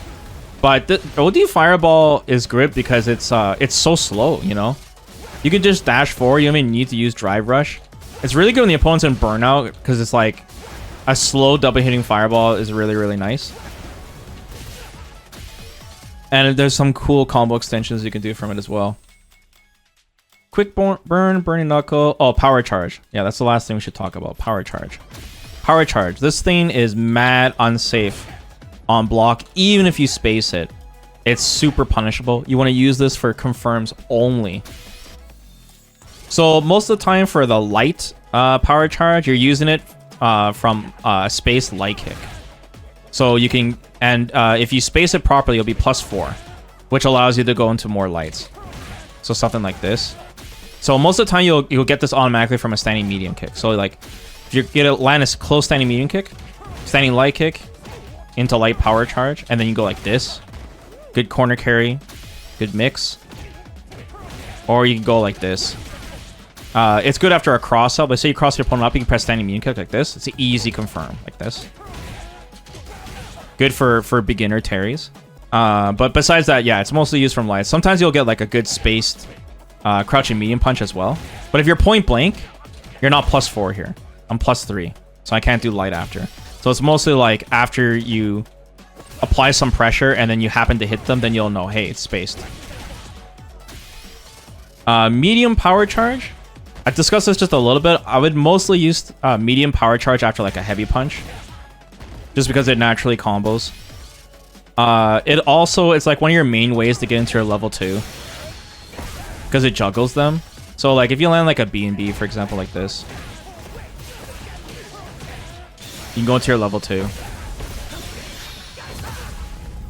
But the OD Fireball is good because it's so slow, you know? You can just dash forward. You don't even need to use Drive Rush. It's really good when the opponent's in burnout because it's like a slow double hitting Fireball is really, really nice. And there's some cool combo extensions you can do from it as well. Quick burn, burning knuckle. Oh, power charge. Yeah, that's the last thing we should talk about. Power charge. Power charge. This thing is mad unsafe on block, even if you space it. It's super punishable. You want to use this for confirms only. So most of the time for the light power charge, you're using it from a space light kick. So you can, and if you space it properly, it'll be +4, which allows you to go into more lights. So something like this. So most of the time you'll get this automatically from a standing medium kick. So like if you get a land a close standing medium kick, standing light kick into light power charge, and then you go like this. Good corner carry, good mix. Or you can go like this. It's good after a cross up. Let's say you cross your opponent up, you can press standing medium kick like this. It's an easy confirm like this. Good for beginner Terrys. But besides that, yeah, it's mostly used from lights. Sometimes you'll get like a good spaced crouching medium punch as well. But if you're point blank, you're not +4 here. I'm +3. So I can't do light after. So it's mostly like after you apply some pressure and then you happen to hit them, then you'll know, hey, it's spaced. Medium power charge. I discussed this just a little bit. I would mostly use medium power charge after like a heavy punch. Just because it naturally combos. It's like one of your main ways to get into your level 2. Because it juggles them. So like if you land like a B&B, for example, like this. can go into your level 2.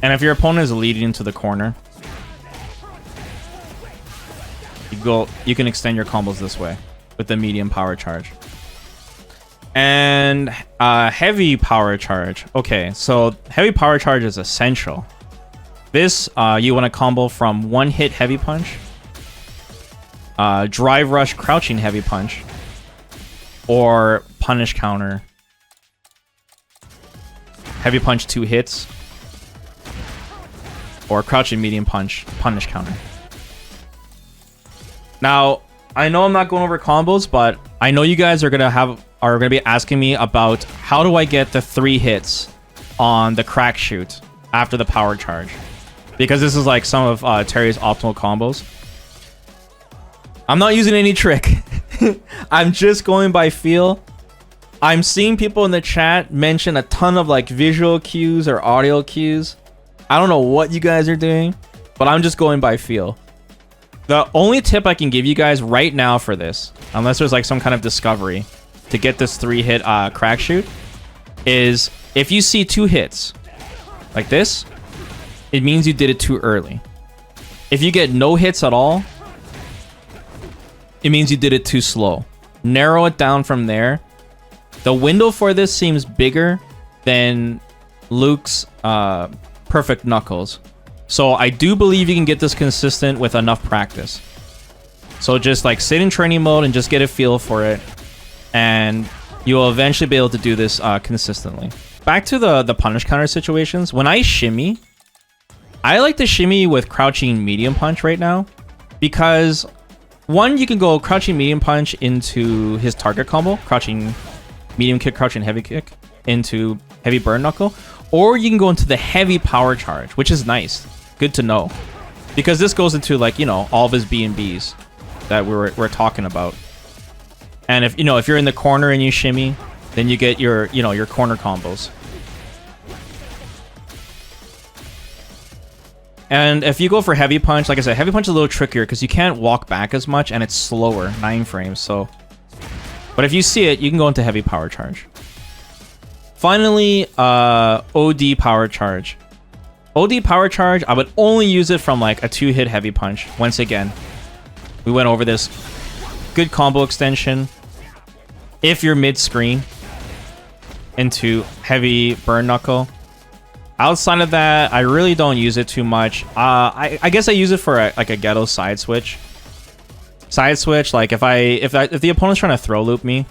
And if your opponent is leading into the corner, you can extend your combos this way with the medium power charge. And heavy power charge. Okay, so heavy power charge is essential. This, you want to combo from 1-hit heavy punch, drive rush crouching heavy punch, or punish counter. Heavy punch 2 hits, or crouching medium punch, punish counter. Now, I know I'm not going over combos, but I know you guys are gonna be asking me about how do I get the 3 hits on the crack shoot after the power charge, because this is like some of Terry's optimal combos. I'm not using any trick. I'm just going by feel. I'm seeing people in the chat mention a ton of like visual cues or audio cues. I don't know what you guys are doing, but I'm just going by feel. The only tip I can give you guys right now for this, unless there's like some kind of discovery to get this 3-hit crack shoot, is if you see 2 hits like this, it means you did it too early. If you get no hits at all, it means you did it too slow. Narrow it down from there. The window for this seems bigger than Luke's perfect knuckles. So I do believe you can get this consistent with enough practice. So just like sit in training mode and just get a feel for it, and you will eventually be able to do this consistently. Back to the punish counter situations. When I shimmy, I like to shimmy with crouching medium punch right now, because one, you can go crouching medium punch into his target combo, crouching medium kick, crouching heavy kick into heavy burn knuckle, or you can go into the heavy power charge, which is nice. Good to know, because this goes into like, you know, all of his B&Bs that we're talking about. And if you're in the corner and you shimmy, then you get your your corner combos. And if you go for heavy punch, like I said, heavy punch is a little trickier because you can't walk back as much and it's slower, 9 frames. So, but if you see it, you can go into heavy power charge. Finally, OD power charge. OD power charge, I would only use it from like a 2-hit heavy punch. Once again, we went over this. Good combo extension if you're mid-screen into heavy burn knuckle. Outside of that, I really don't use it too much. I guess I use it for like a ghetto side switch. Side switch, like if the opponent's trying to throw loop me,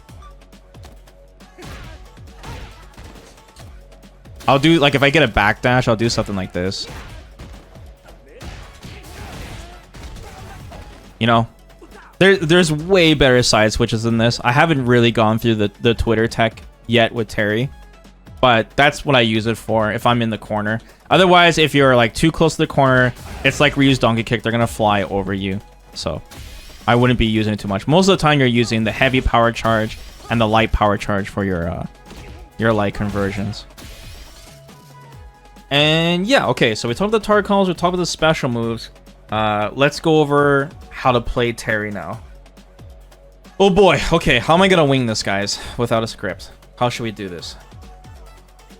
I'll do, like, if I get a backdash, I'll do something like this. You know, there's way better side switches than this. I haven't really gone through the Twitter tech yet with Terry, but that's what I use it for if I'm in the corner. Otherwise, if you're like too close to the corner, it's like Ryu's donkey kick. They're gonna fly over you. So I wouldn't be using it too much. Most of the time, you're using the heavy power charge and the light power charge for your light conversions. And yeah, okay, so we talked about the target calls, we talked about the special moves. Let's go over how to play Terry now. Oh boy, okay, how am I gonna wing this, guys, without a script? How should we do this?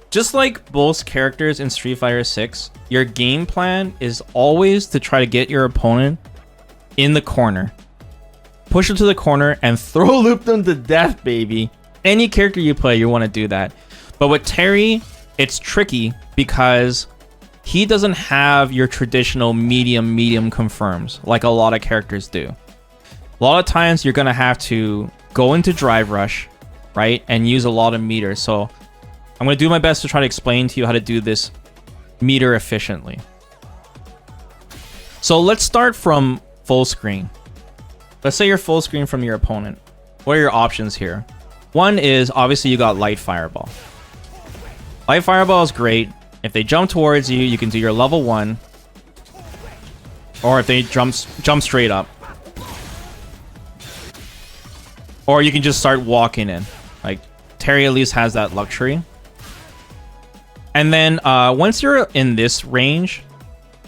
Just like both characters in Street Fighter 6, your game plan is always to try to get your opponent in the corner. Push them to the corner and throw loop them to death, baby. Any character you play, you want to do that. But with Terry, it's tricky because he doesn't have your traditional medium confirms like a lot of characters do. A lot of times you're going to have to go into drive rush, right? And use a lot of meters. So I'm going to do my best to try to explain to you how to do this meter efficiently. So let's start from full screen. Let's say you're full screen from your opponent. What are your options here? One is obviously you got light fireball. Light fireball is great. If they jump towards you, you can do your level 1. Or if they jump straight up. Or you can just start walking in. Like, Terry at least has that luxury. And then once you're in this range,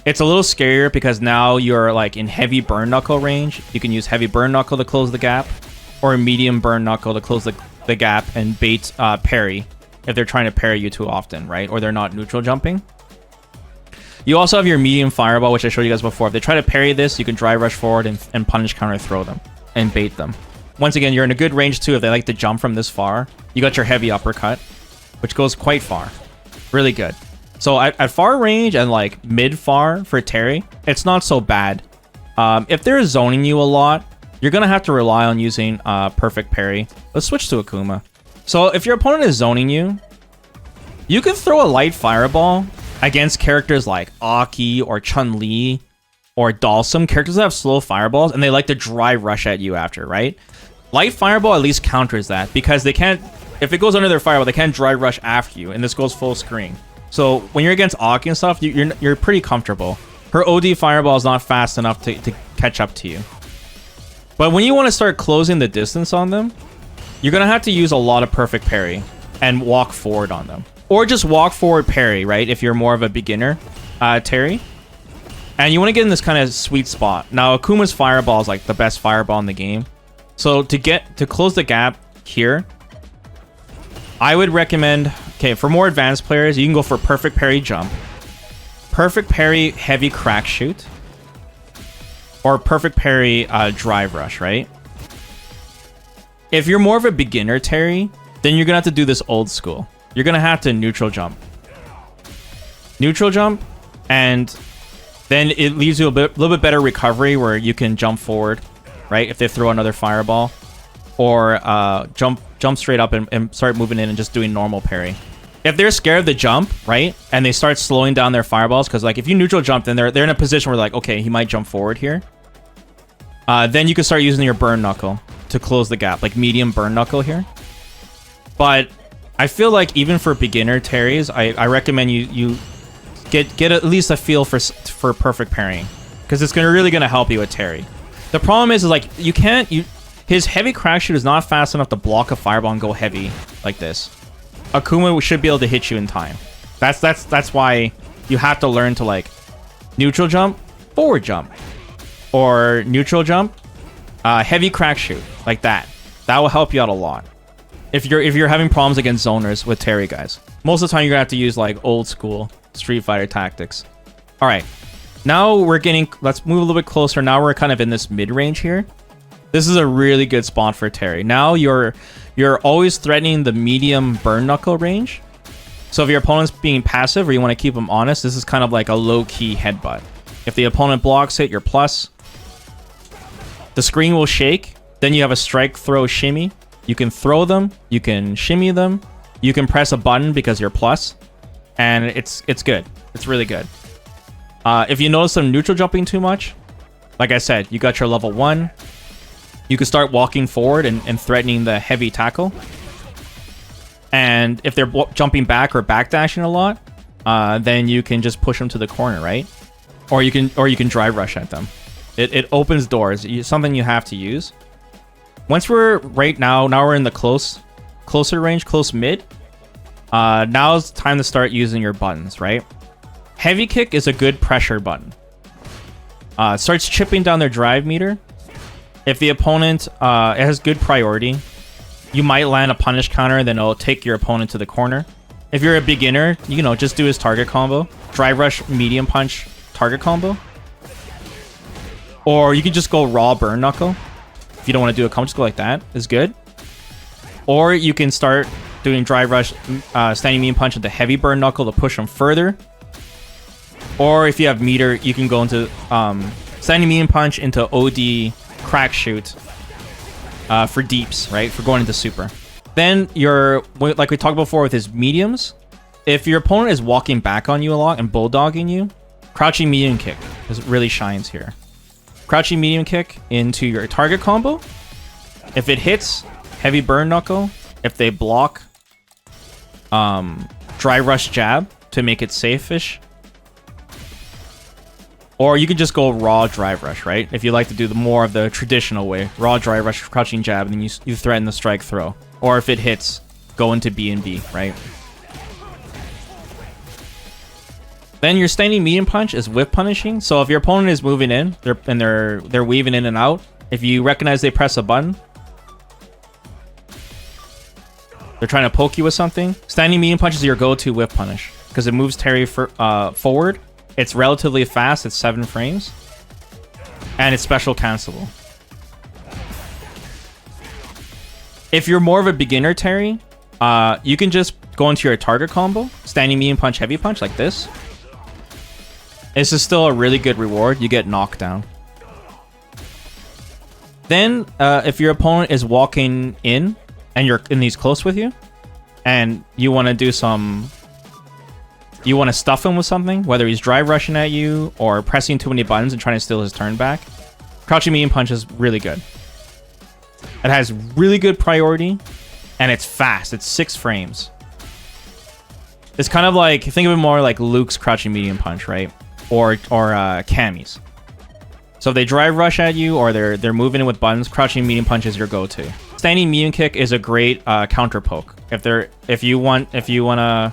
it's a little scarier because now you're like in heavy burn knuckle range. You can use heavy burn knuckle to close the gap, or medium burn knuckle to close the gap and bait parry if they're trying to parry you too often, right? Or they're not neutral jumping. You also have your medium fireball, which I showed you guys before. If they try to parry this, you can drive rush forward and punish counter throw them and bait them. Once again, you're in a good range too if they like to jump from this far. You got your heavy uppercut, which goes quite far. Really good. So at far range and like mid-far for Terry, it's not so bad. If they're zoning you a lot, you're going to have to rely on using perfect parry. Let's switch to Akuma. So if your opponent is zoning you, you can throw a light fireball against characters like Aki or Chun-Li or Dalsum, characters that have slow fireballs, and they like to dry rush at you after, right? Light fireball at least counters that, because they can't, if it goes under their fireball, they can't dry rush after you, and this goes full screen. So when you're against Aki and stuff, you're pretty comfortable. Her OD fireball is not fast enough to catch up to you. But when you want to start closing the distance on them, you're going to have to use a lot of perfect parry and walk forward on them. Or just walk forward parry, right? If you're more of a beginner, Terry. And you want to get in this kind of sweet spot. Now, Akuma's fireball is like the best fireball in the game. So to close the gap here, I would recommend, okay, for more advanced players, you can go for perfect parry jump, perfect parry heavy crack shoot, or perfect parry drive rush, right? If you're more of a beginner, Terry, then you're going to have to do this old school. You're going to have to neutral jump. Neutral jump, and then it leaves you a little bit better recovery where you can jump forward, right? If they throw another fireball. Or jump straight up and start moving in and just doing normal parry. If they're scared of the jump, right? And they start slowing down their fireballs, because like if you neutral jump, then they're in a position where like, okay, he might jump forward here. Then you can start using your burn knuckle to close the gap, like medium burn knuckle here. But I feel like even for beginner Terrys, I recommend you get at least a feel for perfect parrying, because it's really gonna help you with Terry. The problem is like his heavy crack shoot is not fast enough to block a fireball and go heavy like this. Akuma should be able to hit you in time. That's why you have to learn to like neutral jump, forward jump, or neutral jump, heavy crack shoot like that. That will help you out a lot. If you're having problems against zoners with Terry guys, most of the time you're gonna have to use like old school Street Fighter tactics. All right, now let's move a little bit closer. Now we're kind of in this mid range here. This is a really good spot for Terry. Now you're always threatening the medium burn knuckle range. So if your opponent's being passive or you want to keep them honest, this is kind of like a low-key headbutt. If the opponent blocks it, you're plus. The screen will shake. Then you have a strike, throw, shimmy. You can throw them. You can shimmy them. You can press a button because you're plus. And it's good. It's really good. If you notice them neutral jumping too much, like I said, you got your level 1. You can start walking forward and threatening the heavy tackle. And if they're jumping back or backdashing a lot, then you can just push them to the corner, right? Or you can drive rush at them. It opens doors. Something you have to use. Once we're now we're in the closer range, close mid. Now's time to start using your buttons, right? Heavy kick is a good pressure button. It starts chipping down their drive meter. If the opponent it has good priority, you might land a punish counter, then it'll take your opponent to the corner. If you're a beginner, just do his target combo. Drive rush, medium punch, target combo. Or you can just go raw burn knuckle. If you don't want to do a combo, just go like that. Is good. Or you can start doing drive rush, standing medium punch into heavy burn knuckle to push them further. Or if you have meter, you can go into standing medium punch into OD crack shoot for deeps, right? For going into super. Then like we talked before with his mediums, if your opponent is walking back on you a lot and bulldogging you, crouching medium kick really shines here. Crouching medium kick into your target combo. If it hits, heavy burn knuckle. If they block, dry rush jab to make it safe-ish. Or you can just go raw drive rush, right? If you like to do more of the traditional way. Raw drive rush, crouching jab, and then you threaten the strike throw. Or if it hits, go into B and B, right? Then your standing medium punch is whip punishing. So if your opponent is moving in, they're weaving in and out. If you recognize they press a button, They're trying to poke you with something. Standing medium punch is your go-to whiff punish because it moves Terry forward. It's relatively fast. It's 7 frames. And it's special cancelable. If you're more of a beginner Terry, you can just go into your target combo, standing medium punch, heavy punch like this. This is still a really good reward. You get knocked down. Then, if your opponent is walking in and he's close with you, and you want to do you want to stuff him with something, whether he's drive rushing at you or pressing too many buttons and trying to steal his turn back, crouching medium punch is really good. It has really good priority, and it's fast. It's 6 frames. It's kind of like, think of it more like Luke's crouching medium punch, right? Or Cammy's. So if they drive rush at you or they're moving in with buttons, crouching medium punch is your go-to. Standing medium kick is a great counter poke. If you want to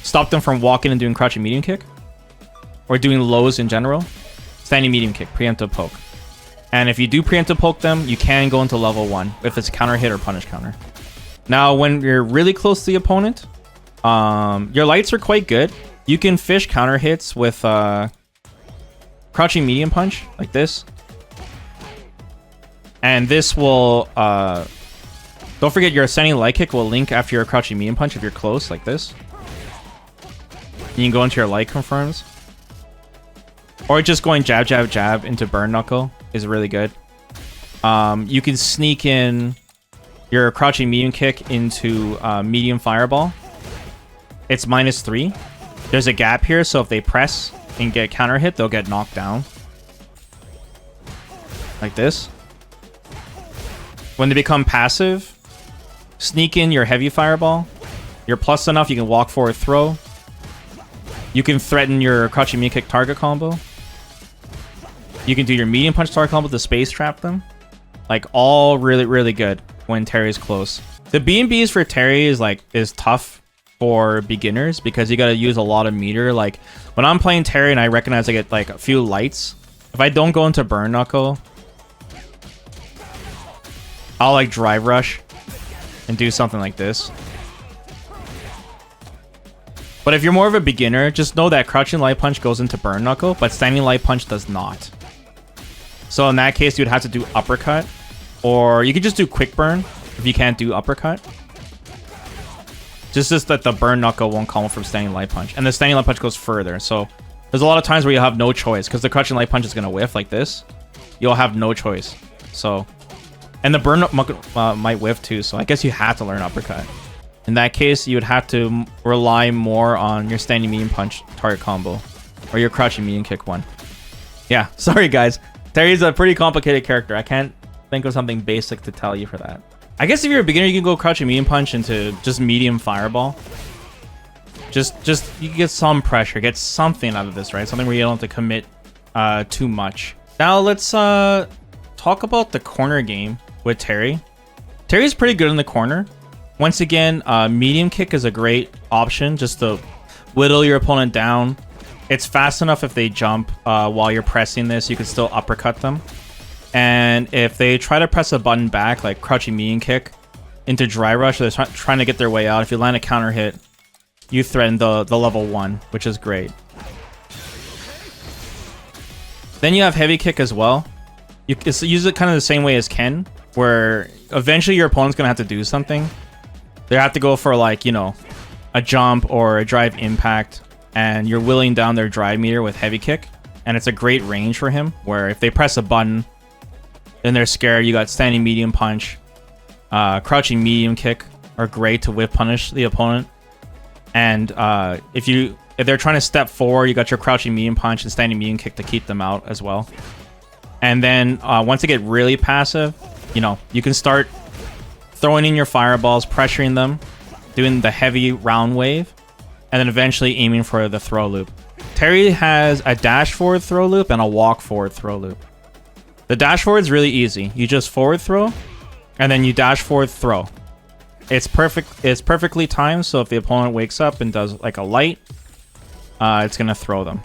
stop them from walking and doing crouching medium kick, or doing lows in general, standing medium kick, preemptive poke. And if you do preemptive poke them, you can go into level 1 if it's a counter hit or punish counter. Now, when you're really close to the opponent, your lights are quite good. You can fish counter hits with crouching medium punch like this, and this will don't forget your ascending light kick will link after your crouching medium punch if you're close like this. You can go into your light confirms, or just going jab jab jab into burn knuckle is really good. You can sneak in your crouching medium kick into medium fireball. It's -3. There's a gap here, so if they press and get counter hit, they'll get knocked down. Like this. When they become passive, sneak in your heavy fireball. You're plus enough, you can walk forward throw. You can threaten your crouching medium kick target combo. You can do your medium punch target combo to space trap them. Like, all really, really good when Terry's close. The B&Bs for Terry is tough for beginners because you got to use a lot of meter. Like, when I'm playing Terry and I recognize I get like a few lights, if I don't go into burn knuckle, I'll like drive rush and do something like this. But if you're more of a beginner, just know that crouching light punch goes into burn knuckle, but standing light punch does not. So in that case, you'd have to do uppercut, or you could just do quick burn if you can't do uppercut. Just that the burn knuckle won't come from standing light punch, and the standing light punch goes further. So there's a lot of times where you have no choice because the crouching light punch is gonna whiff like this. You'll have no choice. So, and the burn might whiff too. So I guess you have to learn uppercut. In that case, you would have to rely more on your standing medium punch target combo, or your crouching medium kick one. Yeah, sorry guys. Terry's a pretty complicated character. I can't think of something basic to tell you for that. I guess if you're a beginner, you can go crouching medium punch into just medium fireball. Just you can get some pressure, get something out of this, right? Something where you don't have to commit too much. Now let's talk about the corner game with Terry. Terry's pretty good in the corner. Once again, medium kick is a great option just to whittle your opponent down. It's fast enough if they jump while you're pressing this, you can still uppercut them. And if they try to press a button back, like crouching medium kick into dry rush, they're trying to get their way out. If you land a counter hit, you threaten the level 1, which is great. Then you have heavy kick as well. You can use it kind of the same way as Ken, where eventually your opponent's going to have to do something. They have to go for, like, you know, a jump or a drive impact, and you're whittling down their drive meter with heavy kick. And it's a great range for him, where if they press a button, then they're scared. You got standing medium punch, crouching medium kick are great to whip punish the opponent. And if they're trying to step forward, you got your crouching medium punch and standing medium kick to keep them out as well. And then once they get really passive, you know, you can start throwing in your fireballs, pressuring them, doing the heavy round wave, and then eventually aiming for the throw loop. Terry has a dash forward throw loop and a walk forward throw loop. The dash forward is really easy. You just forward throw, and then you dash forward throw. It's perfect. It's perfectly timed, so if the opponent wakes up and does like a light, it's gonna throw them.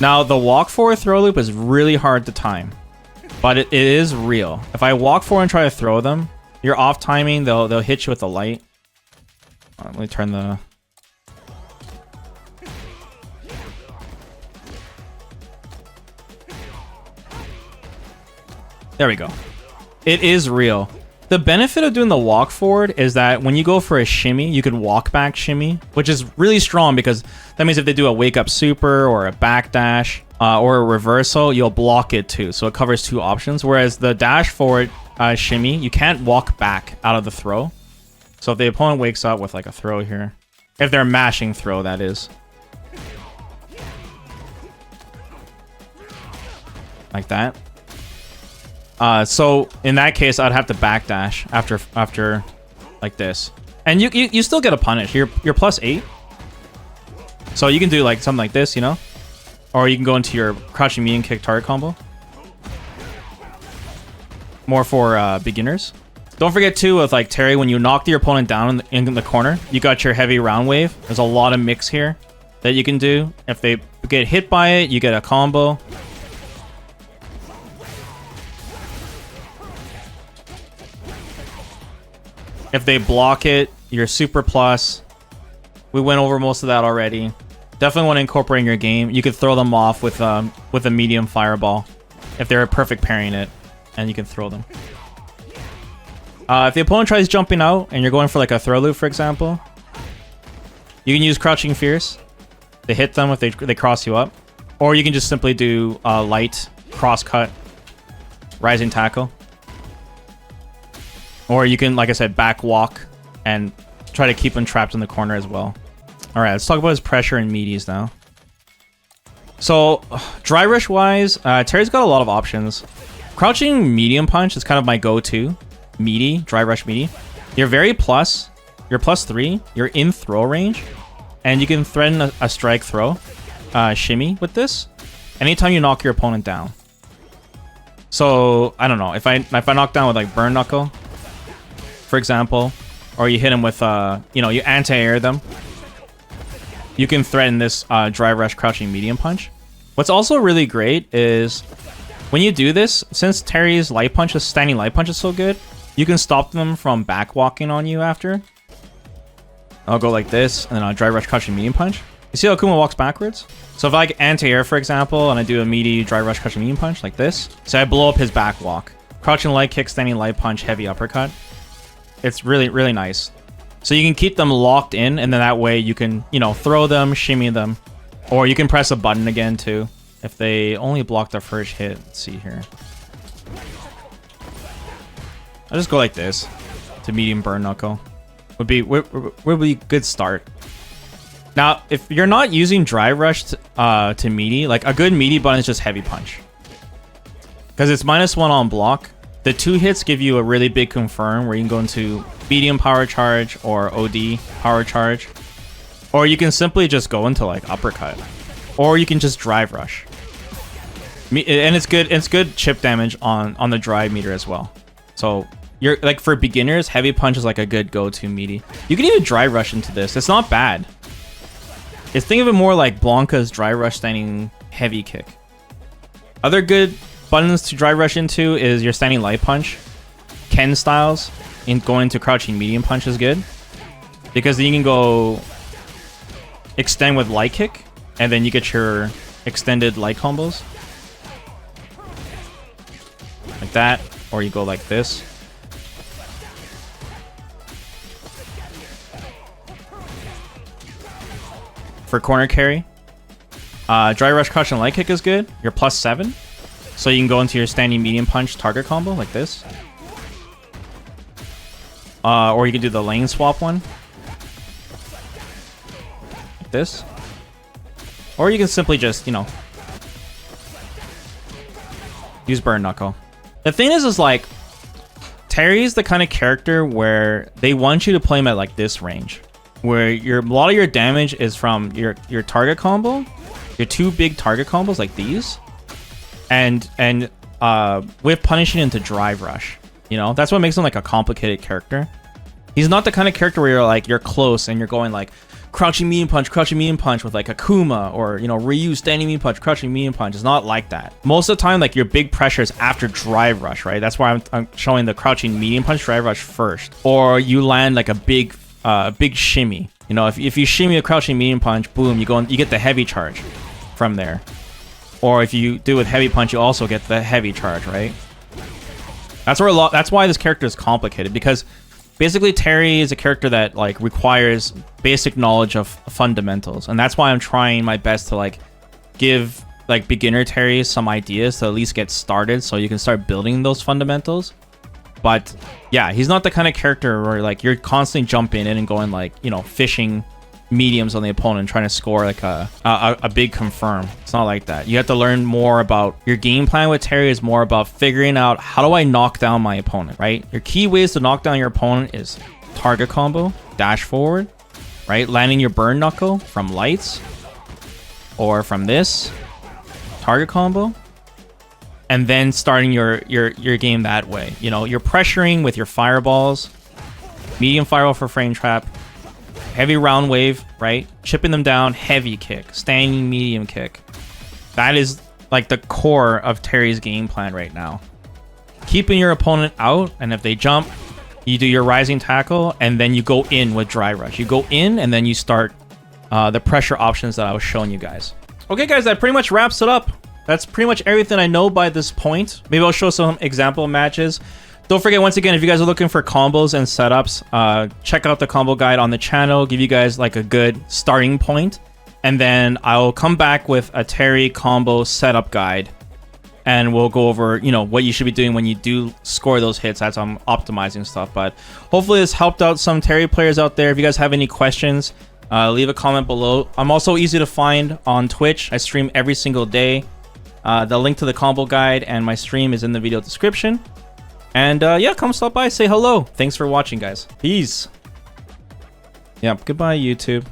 Now the walk forward throw loop is really hard to time. But it is real. If I walk forward and try to throw them, you're off timing, they'll hit you with the light. Let me turn the... There we go. It is real. The benefit of doing the walk forward is that when you go for a shimmy, you can walk back shimmy, which is really strong because that means if they do a wake up super or a backdash or a reversal, you'll block it too. So it covers two options. Whereas the dash forward shimmy, you can't walk back out of the throw. So if the opponent wakes up with like a throw here, if they're mashing throw, that is. Like that. So in that case, I'd have to backdash after like this, and you still get a punish. You're +8, so you can do like something like this, you know, or you can go into your crouching medium kick target combo. More for beginners. Don't forget too with like Terry, when you knock your opponent down in the corner, you got your heavy round wave. There's a lot of mix here that you can do. If they get hit by it, you get a combo. If they block it, you're super plus. We went over most of that already. Definitely want to incorporate in your game. You could throw them off with a medium fireball if they're perfect parrying it, and you can throw them. If the opponent tries jumping out and you're going for like a throw loop, for example, you can use crouching fierce to hit them if they cross you up, or you can just simply do light cross cut, rising tackle. Or you can, like I said, back walk and try to keep him trapped in the corner as well. All right, let's talk about his pressure and meaties now. So, dry rush wise, Terry's got a lot of options. Crouching medium punch is kind of my go-to. Meaty, dry rush meaty. You're very plus. You're +3. You're in throw range. And you can threaten a strike throw, shimmy with this. Anytime you knock your opponent down. So, I don't know. If I knock down with like burn knuckle, for example, or you hit them with, you know, you anti-air them, you can threaten this dry rush crouching medium punch. What's also really great is when you do this, since Terry's light punch, standing light punch is so good, you can stop them from back walking on you after. I'll go like this, and then I'll dry rush crouching medium punch. You see how Kuma walks backwards? So if I like anti-air, for example, and I do a meaty dry rush crouching medium punch like this, so I blow up his back walk. Crouching light kick, standing light punch, heavy uppercut. It's really, really nice. So you can keep them locked in, and then that way you can, you know, throw them, shimmy them. Or you can press a button again, too. If they only block their first hit. Let's see here. I'll just go like this. To medium burn knuckle. Would be a good start. Now, if you're not using dry rush to meaty, like a good meaty button is just heavy punch. Because it's -1 on block. The 2 hits give you a really big confirm where you can go into medium power charge or OD power charge. Or you can simply just go into like uppercut. Or you can just drive rush. And it's good chip damage on the drive meter as well. So you're like for beginners, heavy punch is like a good go-to meaty. You can even dry rush into this. It's not bad. It's think of it more like Blanca's dry rush standing heavy kick. Other good buttons to dry rush into is your standing light punch. Ken styles in going into crouching medium punch is good because then you can go extend with light kick and then you get your extended light combos like that, or you go like this. For corner carry, dry rush crouch and light kick is good. You're +7. So you can go into your standing medium punch target combo like this. Or you can do the lane swap one. Like this. Or you can simply just, you know, use burn knuckle. The thing is like, Terry's the kind of character where they want you to play him at like this range. Where a lot of your damage is from your target combo. Your 2 big target combos like these. And with punishing into drive rush, you know, that's what makes him like a complicated character. He's not the kind of character where you're close and you're going like crouching medium punch with like Akuma, or you know, Ryu standing medium punch, crouching medium punch. It's not like that. Most of the time, like your big pressure is after drive rush, right? That's why I'm showing the crouching medium punch drive rush first. Or you land like a big shimmy. You know, if you shimmy a crouching medium punch, boom, you get the heavy charge from there. Or if you do with heavy punch, you also get the heavy charge, right? That's why this character is complicated, because basically Terry is a character that like requires basic knowledge of fundamentals, and that's why I'm trying my best to like give like beginner Terry some ideas to at least get started, so you can start building those fundamentals. But yeah, he's not the kind of character where like you're constantly jumping in and going like, you know, fishing mediums on the opponent, trying to score like a big confirm. It's not like that. You have to learn more about your game plan with Terry. Is more about figuring out, how do I knock down my opponent, right? Your key ways to knock down your opponent is target combo, dash forward, right? Landing your burn knuckle from lights or from this target combo, and then starting your game that way. You know, you're pressuring with your fireballs, medium fireball for frame trap, heavy round wave, right? Chipping them down, heavy kick, standing medium kick. That is like the core of Terry's game plan right now. Keeping your opponent out, and if they jump, you do your rising tackle, and then you go in with dry rush. You go in, and then you start the pressure options that I was showing you guys. Okay, guys, that pretty much wraps it up. That's pretty much everything I know by this point. Maybe I'll show some example matches. Don't forget, once again, if you guys are looking for combos and setups, check out the combo guide on the channel. Give you guys like a good starting point. And then I'll come back with a Terry combo setup guide. And we'll go over, you know, what you should be doing when you do score those hits as I'm optimizing stuff. But hopefully this helped out some Terry players out there. If you guys have any questions, leave a comment below. I'm also easy to find on Twitch. I stream every single day. The link to the combo guide and my stream is in the video description. And yeah, come stop by, say hello. Thanks for watching, guys. Peace. Yep, goodbye, YouTube.